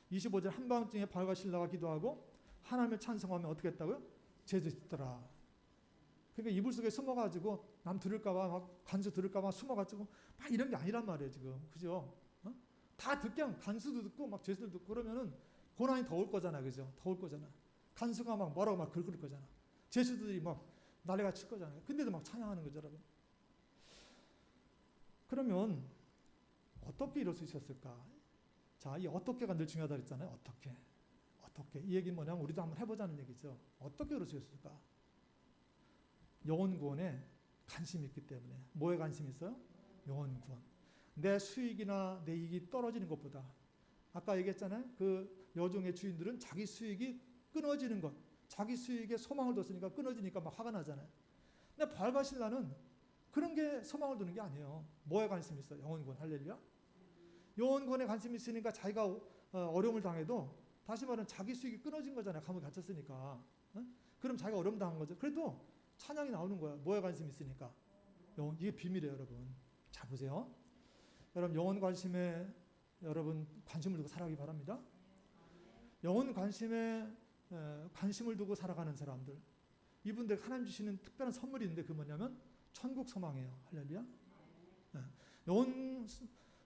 Speaker 1: 25절 한밤중에 바울과 실라가 기도하고 하나님을 찬송하면 어떻게 했다고요? 죄를 짓더라. 그러니까 이불 속에 숨어가지고 남 들을까봐 막 간수 들을까봐 숨어가지고 막 이런 게 아니란 말이에요, 지금, 그죠? 다 그냥 간수도 듣고 막 죄수도 듣고 그러면은 고난이 더 올 거잖아, 그죠? 더 올 거잖아. 간수가 막 뭐라고 막 긁을 거잖아. 죄수들이 막 난리가 칠 거잖아요. 근데도 막 찬양하는 거죠, 여러분. 그러면 어떻게 이럴 수 있었을까? 자, 이 어떻게가 늘 중요하다 그랬잖아요. 어떻게? 이 얘기는 뭐냐면 우리도 한번 해보자는 얘기죠. 어떻게 그럴 수 있을까? 영혼 구원에 관심이 있기 때문에. 뭐에 관심이 있어요? 영혼 구원. 내 수익이나 내 이익이 떨어지는 것보다 아까 얘기했잖아요. 그 여종의 주인들은 자기 수익이 끊어지는 것, 자기 수익에 소망을 뒀으니까 끊어지니까 막 화가 나잖아요. 근데 바울과 실라는 그런 게 소망을 두는 게 아니에요. 뭐에 관심이 있어요? 영혼 구원. 할렐루야. 영혼 구원에 관심이 있으니까 자기가 어려움을 당해도 다시 말하면 자기 수익이 끊어진 거잖아요. 감옥에 갇혔으니까. 그럼 자기가 어려움 당한 거죠. 그래도 찬양이 나오는 거야. 뭐에 관심이 있으니까. 영혼, 이게 비밀이에요, 여러분. 자, 보세요. 여러분, 영혼 관심에 여러분 관심을 두고 살아가기 바랍니다. 영혼 관심에 관심을 두고 살아가는 사람들, 이분들 하나님 주시는 특별한 선물이 있는데 그 뭐냐면 천국 소망이에요. 할렐루야. 영혼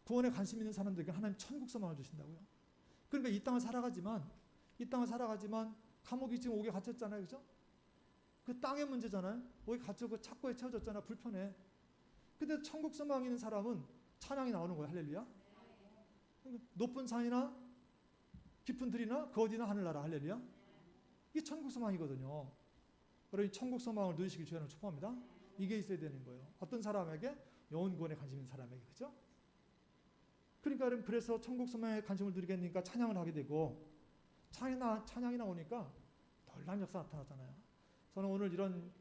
Speaker 1: 구원에 관심 있는 사람들에게 하나님 천국 소망을 주신다고요. 그러니까 이 땅을 살아가지만 감옥이 지금 옥에 갇혔잖아요, 그죠? 그 땅의 문제잖아요. 옥에 갇혔고 착고에 채워졌잖아. 불편해. 근데 천국 소망이 있는 사람은 찬양이 나오는 거예요. 할렐루야. 높은 산이나 깊은 들이나 그 어디나 하늘나라. 할렐루야. 이게 천국 소망이거든요. 여러분, 천국 소망을 누리시길 주여는 축복합니다. 이게 있어야 되는 거예요. 어떤 사람에게? 영혼 구원에 관심 있는 사람에게. 그죠? 그러니까 여러분, 그래서 천국 소망에 관심을 두리겠으니까 찬양을 하게 되고 찬양이 나오니까 놀라운 역사 나타나잖아요. 저는 오늘 이런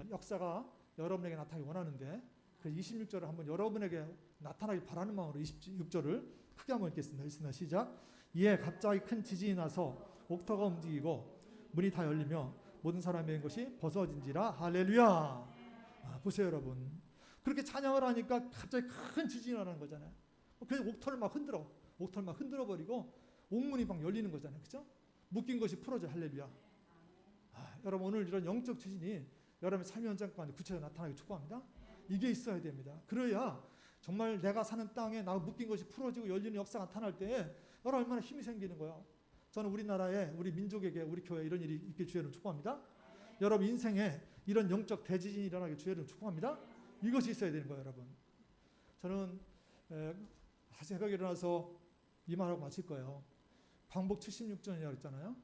Speaker 1: 역사가 여러분에게 나타나기 원하는데 그 26절을 한번 여러분에게 나타나길 바라는 마음으로 26절을 크게 한번 읽겠습니다. 읽습니다. 시작. 이에 갑자기 큰 지진이 나서 옥터가 움직이고 문이 다 열리며 모든 사람의 것이 벗어진지라. 할렐루야. 보세요, 여러분. 그렇게 찬양을 하니까 갑자기 큰 지진이 나는 거잖아요. 그래서 옥터를 막 흔들어 버리고 옥문이 막 열리는 거잖아요. 그죠? 묶인 것이 풀어져. 할렐루야. 여러분, 오늘 이런 영적 지진이 여러분의 삶의 현장 가운데 구체적으로 나타나기 축복합니다. 이게 있어야 됩니다. 그래야 정말 내가 사는 땅에 나 묶인 것이 풀어지고 열리는 역사가 나타날 때 여러분 얼마나 힘이 생기는 거예요. 저는 우리나라에, 우리 민족에게, 우리 교회에 이런 일이 있길 주의를 축복합니다. 여러분 인생에 이런 영적 대지진이 일어나길 주의를 축복합니다. 이것이 있어야 되는 거예요, 여러분. 저는 새벽에 일어나서 이 말하고 마칠 거예요. 광복 76전이라고 했잖아요.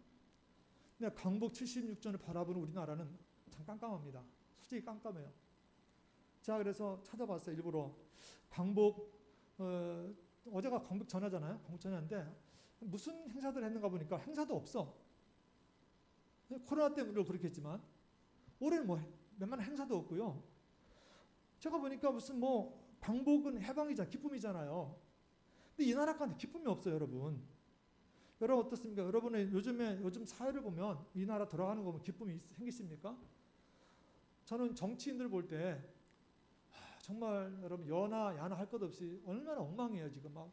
Speaker 1: 근데 광복 76전을 바라보는 우리나라는 참 깜깜합니다. 솔직히 깜깜해요. 자, 그래서 찾아봤어요. 일부러 광복 어제가 광복 전야잖아요. 광복 전야인데 무슨 행사들 했는가 보니까 행사도 없어. 코로나 때문에 그렇겠지만 올해는 뭐 웬만한 행사도 없고요. 제가 보니까 무슨 뭐 광복은 해방이잖아, 기쁨이잖아요. 근데 이 나라 가운데 기쁨이 없어요, 여러분. 여러분 어떻습니까? 여러분의 요즘 사회를 보면 이 나라 돌아가는 거 보면 기쁨이 생기십니까? 저는 정치인들 볼 때 정말 여러분 여나 야나 할 것 없이 얼마나 엉망이에요 지금 막.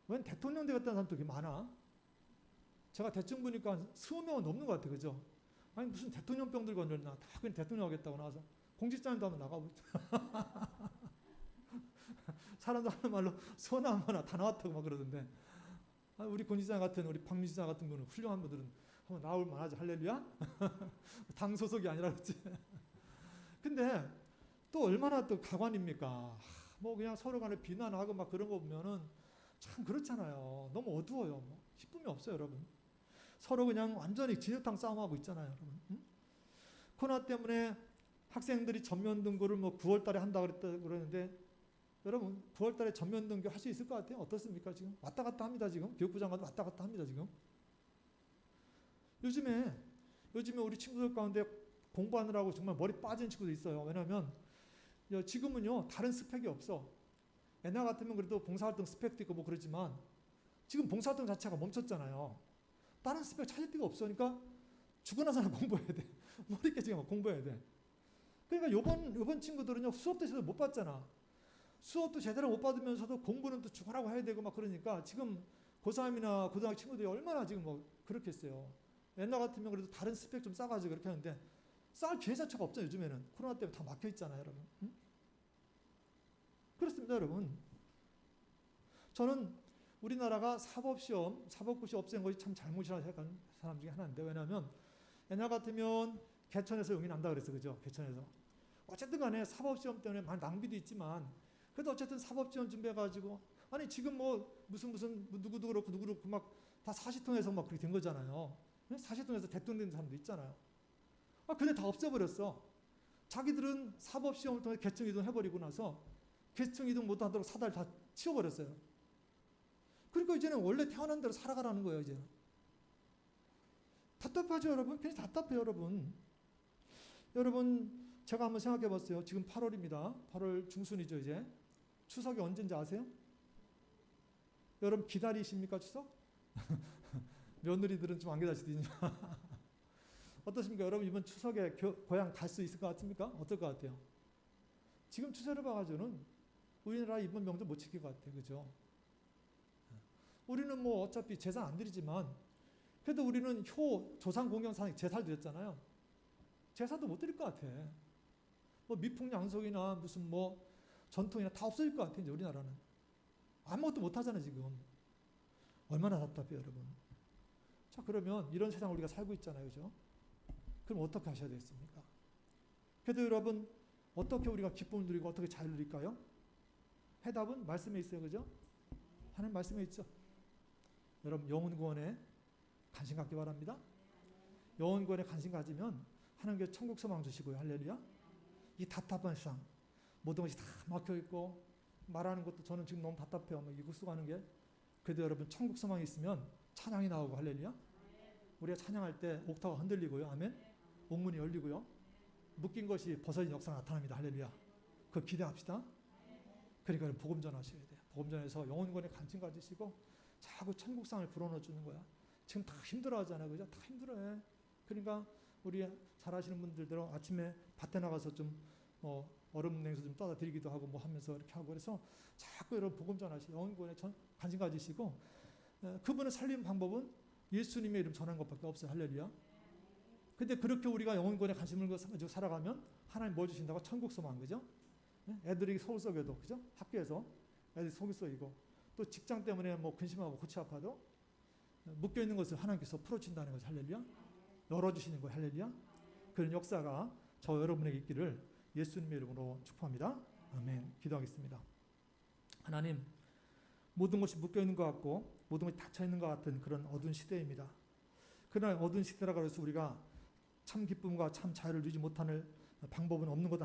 Speaker 1: 웬 대통령 되겠다는 사람도 되게 많아. 제가 대충 보니까 한 20명은 넘는 것 같아요, 그죠? 아니 무슨 대통령병들 건졌나? 다 그냥 대통령 하겠다고 나와서 공직자님도 한번 나가고 사람들 하는 말로 소나무나 다 나왔다고 막 그러던데. 우리 공직자 같은 우리 박민수자 같은 분은 훌륭한 분들은 한번 나올 만하죠. 할렐루야. 당 소속이 아니라 그렇지. 근데 또 얼마나 또 가관입니까? 뭐 그냥 서로 간에 비난하고 막 그런 거 보면은 참 그렇잖아요. 너무 어두워요. 뭐 기쁨이 없어요, 여러분. 서로 그냥 완전히 진흙탕 싸움하고 있잖아요, 여러분. 응? 코로나 때문에 학생들이 전면 등교를 뭐 9월 달에 한다 그러는데 여러분 9월 달에 전면 등교 할 수 있을 것 같아요? 어떻습니까? 지금 왔다 갔다 합니다. 지금 교육부 장관도 왔다 갔다 합니다. 지금 요즘에 우리 친구들 가운데 공부하느라고 정말 머리 빠진 친구도 있어요. 왜냐하면 지금은요 다른 스펙이 없어. 옛날 같으면 그래도 봉사활동 스펙도 있고 뭐 그러지만 지금 봉사활동 자체가 멈췄잖아요. 다른 스펙 찾을 데가 없어. 그러니까 죽고 나서나 공부해야 돼. 머리 깨지게 공부해야 돼. 그러니까 요번 친구들은요, 수업도 제대로 못 받잖아. 수업도 제대로 못 받으면서도 공부는 또 죽으라고 해야 되고 막 그러니까 지금 고3이나 고등학교 친구들이 얼마나 지금 뭐 그렇겠어요. 옛날 같으면 그래도 다른 스펙 좀 싸가지고 그렇게 하는데 쌓을 기회 자체가 없죠. 요즘에는 코로나 때문에 다 막혀 있잖아요, 여러분. 응? 그렇습니다, 여러분. 저는 우리나라가 사법고시 없앤 것이 참 잘못이라고 생각하는 사람 중에 하나인데, 왜냐하면 옛날 같으면 개천에서 용이 난다 그랬어, 그죠? 개천에서. 어쨌든 간에 사법시험 때문에 많은 낭비도 있지만 그래도 어쨌든 사법시험 준비해가지고, 아니 지금 뭐 무슨 누구도 그렇고 누구 그렇고 막 다 사시통해서 막 그렇게 된 거잖아요. 사시통해서 대통령 된 사람도 있잖아요. 근데 다 없애버렸어. 자기들은 사법시험을 통해 계층 이동 해버리고 나서 계층 이동 못하도록 사다를 다 치워버렸어요. 그러니까 이제는 원래 태어난 대로 살아가라는 거예요, 이제는. 답답하죠, 여러분? 굉장히 답답해요, 여러분. 여러분, 제가 한번 생각해 봤어요. 지금 8월입니다. 8월 중순이죠, 이제. 추석이 언제인지 아세요? 여러분 기다리십니까, 추석? 며느리들은 좀 안 기다리시더니. 어떻습니까? 여러분 이번 추석에 고향 갈 수 있을 것 같습니까? 어떨 것 같아요? 지금 추세를 봐가지고는 우리나라 이번 명절 못 지킬 것 같아요. 그죠? 우리는 뭐 어차피 제사 안 드리지만 그래도 우리는 조상 공경상 제사를 드렸잖아요. 제사도 못 드릴 것 같아. 뭐 미풍양속이나 무슨 뭐 전통이나 다 없어질 것 같아. 이제 우리나라는 아무것도 못 하잖아요, 지금. 얼마나 답답해요, 여러분. 자, 그러면 이런 세상을 우리가 살고 있잖아요, 그죠? 그럼 어떻게 하셔야 되겠습니까? 그래도 여러분, 어떻게 우리가 기쁨을 누리고 어떻게 자유를 누릴까요? 해답은 말씀에 있어요, 그죠? 하나님 말씀에 있죠. 여러분, 영혼구원에 관심 갖기 바랍니다. 영혼구원에 관심 가지면 하나님께서 천국 소망 주시고요, 할렐루야. 이 답답한 세상, 모든 것이 다 막혀 있고 말하는 것도 저는 지금 너무 답답해요. 막 이국수가는 게. 그래도 여러분 천국 소망이 있으면 찬양이 나오고 할렐루야. 우리가 찬양할 때 옥타가 흔들리고요, 아멘. 옥문이 열리고요, 묶인 것이 벗어진 역사가 나타납니다, 할렐루야. 그거 기대합시다. 그러니까 복음 전하셔야 돼요. 복음 전해서 영혼권에 관심 가지시고 자꾸 천국상을 불어넣어 주는 거야. 지금 다 힘들어하잖아요, 그죠? 다 힘들어해. 그러니까 우리 잘하시는 분들대로 아침에 밭에 나가서 좀 얼음 냉수 좀 떠다 드리기도 하고 뭐 하면서 이렇게 하고, 그래서 자꾸 여러분 복음 전하시고 영혼권에 관심 가지시고, 그분을 살리는 방법은 예수님의 이름 전하는 것밖에 없어요, 할렐루야. 근데 그렇게 우리가 영혼권에 관심을 가지고 살아가면 하나님 뭐 주신다고? 천국 소망, 그죠? 애들이 속을 썩여도, 그죠? 학교에서 애들이 속이 썩이고, 또 직장 때문에 뭐 근심하고 골치 아파도 묶여 있는 것을 하나님께서 풀어준다는 것을, 할렐루야. 열어주시는 거예요, 할렐루야. 그런 역사가 저 여러분에게 있기를 예수님의 이름으로 축복합니다. 아멘. 기도하겠습니다. 하나님, 모든 것이 묶여 있는 것 같고 모든 것이 닫혀 있는 것 같은 그런 어두운 시대입니다. 그러나 어두운 시대라고 해서 우리가 참 기쁨과 참 자유를 누리지 못하는 방법은 없는 것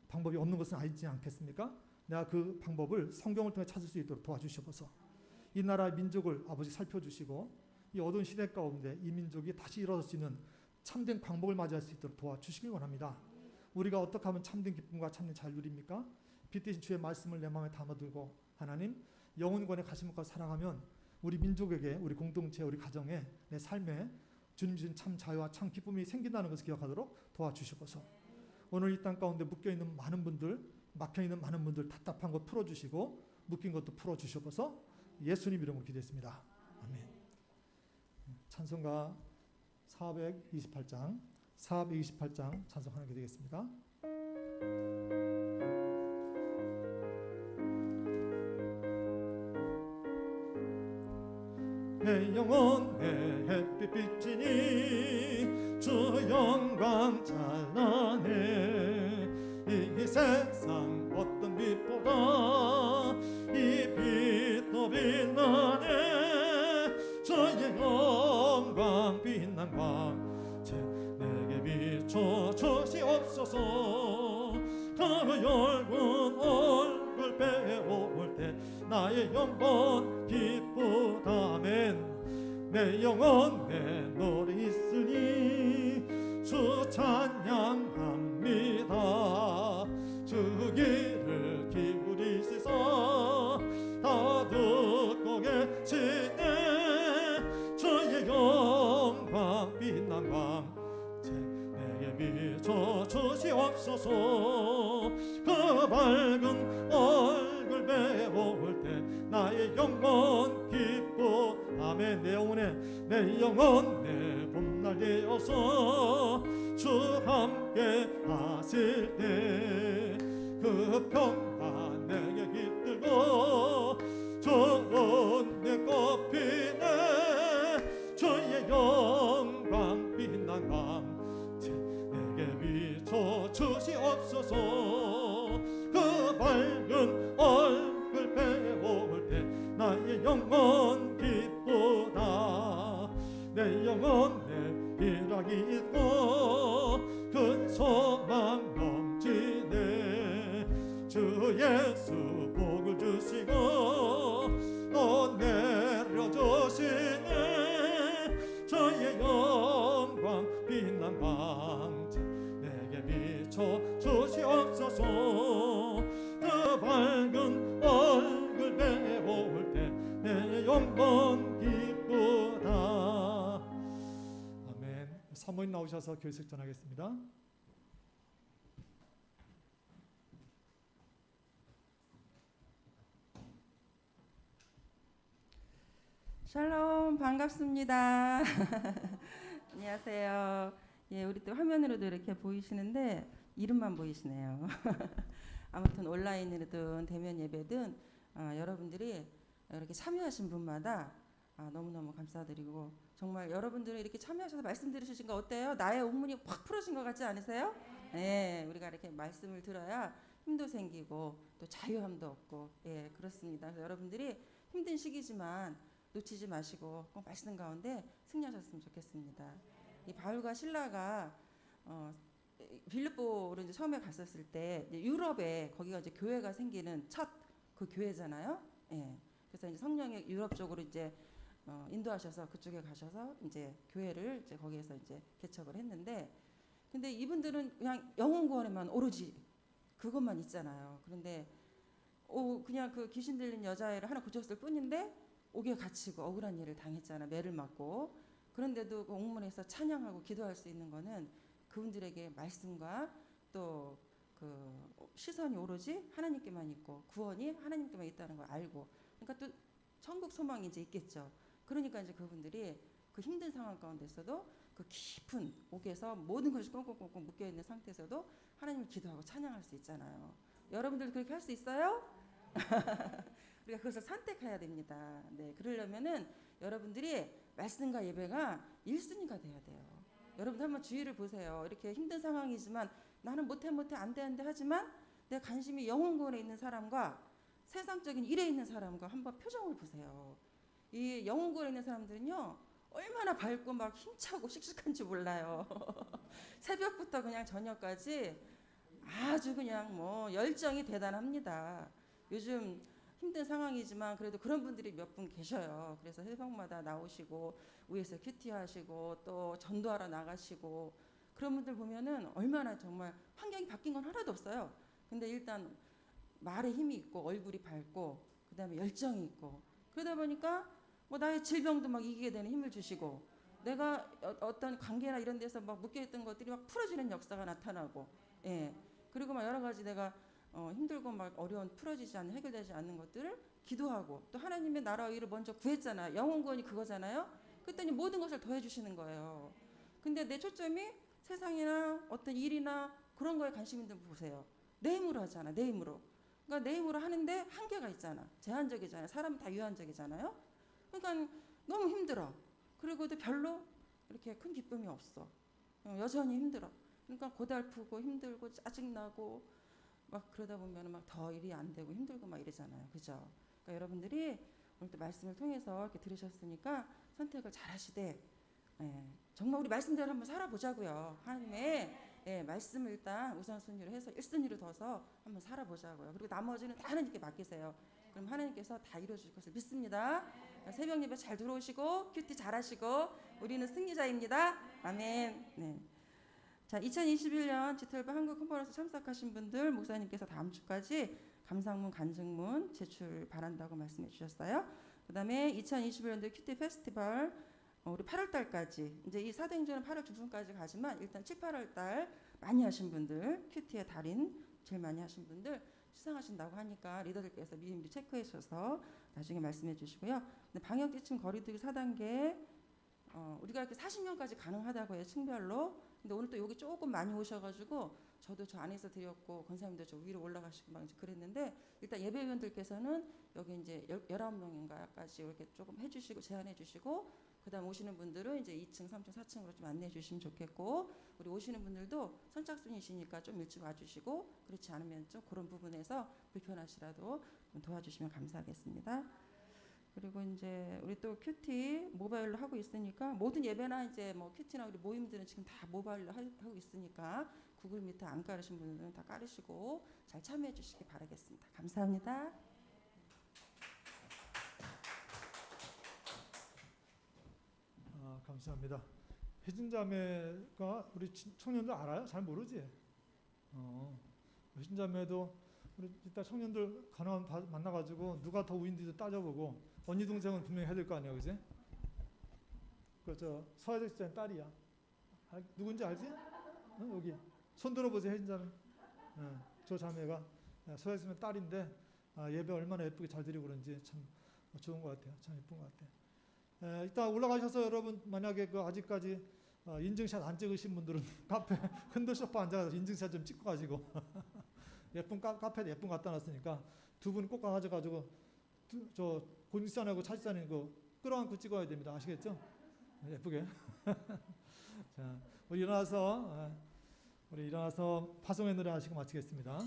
Speaker 1: 방법이 없는 것은 아니지 않겠습니까? 내가 그 방법을 성경을 통해 찾을 수 있도록 도와주시옵소서. 이 나라 민족을 아버지 살펴주시고 이 어두운 시대 가운데 이 민족이 다시 일어설 수 있는 참된 광복을 맞이할 수 있도록 도와주시길 원합니다. 우리가 어떻게 하면 참된 기쁨과 참된 자유를 누립니까? 빛 대신 주의 말씀을 내 마음에 담아두고 하나님 영혼권에 관심과 사랑하면 우리 민족에게, 우리 공동체, 우리 가정에, 내 삶에 주님 주신 참 자유와 참 기쁨이 생긴다는 것을 기억하도록 도와주시옵소서. 오늘 이 땅 가운데 묶여있는 많은 분들, 막혀있는 많은 분들 답답한 것 풀어주시고 묶인 것도 풀어주시옵소서. 예수님 이름으로 기도했습니다. 아멘. 찬송가 428장 찬송 하나 드리겠습니다. 내 영혼 내 햇빛 비치니 주 영광 찬란해. 이 세상 어떤 빛보다 이 빛 더 빛나네. 주의 영광 빛난 광채 내게 비춰 주시옵소서. 그 엷은 얼굴 빼올 때 나의 영혼 기쁘다멘. 내 영혼 내 노래 있으니 주 찬양합니다. 주 귀를 기울이시사 다 듣고 계시네. 주 내게 비춰 주시옵소서. 그 밝은 얼굴 배울 때 나의 영혼 기뻐. 아멘. 내 영혼 내 봄날 되어서 주 함께 하실 때 그 평안 내게 깃들고 좋은 내 꽃피네 주의 영광 빛난 밤 내게 비춰 주시옵소서. 그 밝은 얼굴 배울 때 나의 영혼 기쁘다. 내 영혼 내 희락이 있고 큰 소망 넘치네. 주 예수 복을 주시고 또 내려주시네. 주의 영광 빛난 광채 내게 비춰 주시옵소서. 그 밝은 얼굴 배울 때 내 영혼 기쁘다. 아멘. 사모님 나오셔서 교식 전하겠습니다.
Speaker 3: 샬롬, 반갑습니다. 안녕하세요. 예, 우리 또 화면으로도 이렇게 보이시는데 이름만 보이시네요. 아무튼 온라인으로든 대면 예배든 여러분들이 이렇게 참여하신 분마다 너무너무 감사드리고, 정말 여러분들이 이렇게 참여하셔서 말씀 들으신 거 어때요? 나의 옥문이 확 풀어진 것 같지 않으세요? 네, 우리가 이렇게 말씀을 들어야 힘도 생기고 또 자유함도 얻고, 예, 그렇습니다. 그래서 여러분들이 힘든 시기지만 놓치지 마시고 꼭 말씀 가운데 승리하셨으면 좋겠습니다. 이 바울과 실라가 빌립보로 이제 처음에 갔었을 때 이제 유럽에 거기가 이제 교회가 생기는 첫 그 교회잖아요. 예. 그래서 이제 성령이 유럽 쪽으로 이제 인도하셔서 그쪽에 가셔서 이제 교회를 이제 거기에서 이제 개척을 했는데, 근데 이분들은 그냥 영혼 구원에만 오로지 그것만 있잖아요. 그런데 그냥 그 귀신 들린 여자애를 하나 고쳤을 뿐인데 옥에 갇히고 억울한 일을 당했잖아. 매를 맞고. 그런데도 그 옥문에서 찬양하고 기도할 수 있는 거는 그분들에게 말씀과 또 그 시선이 오로지 하나님께만 있고 구원이 하나님께만 있다는 걸 알고, 그러니까 또 천국 소망이 이제 있겠죠. 그러니까 이제 그분들이 그 힘든 상황 가운데서도 그 깊은 옥에서 모든 것이 꽁꽁꽁꽁 묶여 있는 상태에서도 하나님을 기도하고 찬양할 수 있잖아요. 여러분들 그렇게 할 수 있어요? 우리가 그것을 선택해야 됩니다. 네, 그러려면은 여러분들이 말씀과 예배가 1순위가 돼야 돼요. 여러분들 한번 주위를 보세요. 이렇게 힘든 상황이지만 나는 못해 안 돼 하지만 내 관심이 영혼 구원에 있는 사람과 세상적인 일에 있는 사람과 한번 표정을 보세요. 이 영혼 구원에 있는 사람들은요, 얼마나 밝고 막 힘차고 씩씩한지 몰라요. 새벽부터 그냥 저녁까지 아주 그냥 뭐 열정이 대단합니다. 요즘 힘든 상황이지만 그래도 그런 분들이 몇 분 계셔요. 그래서 새벽마다 나오시고 위에서 큐티 하시고 또 전도하러 나가시고, 그런 분들 보면은 얼마나 정말 환경이 바뀐 건 하나도 없어요. 근데 일단 말에 힘이 있고 얼굴이 밝고 그다음에 열정이 있고, 그러다 보니까 뭐 나의 질병도 막 이기게 되는 힘을 주시고, 내가 어떤 관계나 이런 데서 막 묶여있던 것들이 막 풀어지는 역사가 나타나고, 예, 그리고 막 여러 가지 내가 힘들고 막 어려운 풀어지지 않는, 해결되지 않는 것들을 기도하고, 또 하나님의 나라와 의를 먼저 구했잖아요. 영혼 구원이 그거잖아요. 그랬더니 모든 것을 더해 주시는 거예요. 근데 내 초점이 세상이나 어떤 일이나 그런 거에 관심 있는 분 보세요. 내 힘으로 하잖아. 내 힘으로. 그러니까 내 힘으로 하는데 한계가 있잖아. 제한적이잖아요. 사람은 다 유한적이잖아요. 그러니까 너무 힘들어. 그리고도 별로 이렇게 큰 기쁨이 없어. 여전히 힘들어. 그러니까 고달프고 힘들고 짜증나고 막 그러다 보면 막 더 일이 안 되고 힘들고 막 이러잖아요. 그죠? 그러니까 여러분들이 오늘 또 말씀을 통해서 이렇게 들으셨으니까 선택을 잘 하시되, 예, 정말 우리 말씀대로 한번 살아보자고요. 하나님의, 예, 말씀을 일단 우선순위로 해서 1순위로 둬서 한번 살아보자고요. 그리고 나머지는 다 하나님께 맡기세요. 그럼 하나님께서 다 이루어줄 것을 믿습니다. 새벽 예배 잘 들어오시고 큐티 잘 하시고 우리는 승리자입니다. 아멘. 네. 자, 2021년 G12 한국 컨퍼런스 참석하신 분들 목사님께서 다음 주까지 감상문, 간증문 제출 바란다고 말씀해 주셨어요. 그 다음에 2021년도 큐티 페스티벌 우리 8월 달까지 이제 이 사도행전은 8월 중순까지 가지만 일단 7, 8월 달 많이 하신 분들 큐티의 달인 제일 많이 하신 분들 수상하신다고 하니까 리더들께서 미리 체크해 주셔서 나중에 말씀해 주시고요. 근데 방역 지침 거리두기 4단계 우리가 이렇게 40명까지 가능하다고 해요, 층별로. 근데 오늘 또 여기 조금 많이 오셔가지고 저도 저 안에서 드렸고 권사님도 저 위로 올라가시고 막 이제 그랬는데 일단 예배위원들께서는 여기 이제 19명인가까지 이렇게 조금 해주시고 제안해 주시고 그다음 오시는 분들은 이제 2층, 3층, 4층으로 좀 안내해 주시면 좋겠고 우리 오시는 분들도 선착순이시니까 좀 일찍 와주시고 그렇지 않으면 좀 그런 부분에서 불편하시라도 좀 도와주시면 감사하겠습니다. 그리고 이제 우리 또 큐티 모바일로 하고 있으니까 모든 예배나 이제 뭐 큐티나 우리 모임들은 지금 다 모바일로 하고 있으니까 구글 미트 안 깔으신 분들은 다 깔으시고 잘 참여해 주시기 바라겠습니다. 감사합니다.
Speaker 1: 감사합니다. 혜진 자매가 우리 청년들 알아요? 잘 모르지? 혜진 자매도 우리 이따 청년들 가능하면 만나가지고 누가 더 우인지도 따져보고 언니 동생은 분명히 해야 될 거 아니야, 그지? 저 서혜정 집사님 딸이야. 누군지 알지? 여기 손 들어보세요, 혜진 자매. 저 자매가 서혜정 집사님 딸인데 예배 얼마나 예쁘게 잘 드리고 그런지 참 좋은 것 같아요. 참 예쁜 것 같아요. 이따 올라가셔서 여러분 만약에 아직까지 인증샷 안 찍으신 분들은 카페 흔들 소파 앉아서 인증샷 좀 찍고 가지고 예쁜 카페에 예쁜 거 갖다 놨으니까 두 분 꼭 가가지고 저 본산하고 차지산인 거 끌어안고 찍어야 됩니다. 아시겠죠? 예쁘게. 자, 우리 일어나서 파송의 노래 하시고 마치겠습니다.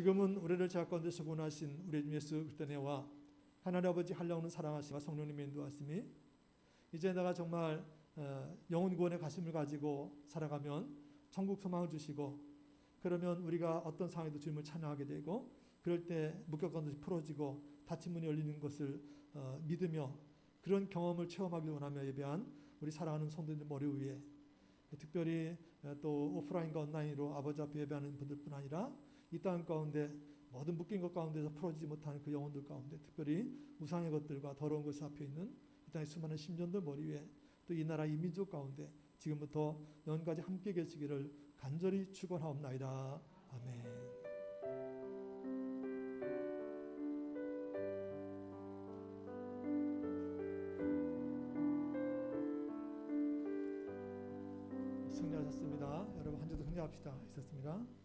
Speaker 1: 지금은 우리를 죄악 가운데서 구원하신 우리 주 예수 그리스도의 은혜와 하나님 아버지 한량없는 사랑하심과 성령님의 인도하심이 이제 내가 정말 영혼 구원의 가슴을 가지고 살아가면 천국 소망을 주시고, 그러면 우리가 어떤 상황에도 주님을 찬양하게 되고, 그럴 때 묶였던 것이 풀어지고 닫힌 문이 열리는 것을 믿으며 그런 경험을 체험하길 원하며 예배한 우리 사랑하는 성도들 머리 위에, 특별히 또 오프라인과 온라인으로 아버지 앞에 예배하는 분들뿐 아니라 이 땅 가운데 모든 묶인 것 가운데서 풀어지지 못하는 그 영혼들 가운데, 특별히 우상의 것들과 더러운 것이 앞에 있는 이 땅의 수많은 심전들 머리 위에, 또 이 나라 이 민족 가운데 지금부터 영원까지 함께 계시기를 간절히 축원하옵나이다. 아멘. 승리하셨습니다. 여러분 한 주도 승리합시다. 있었습니다.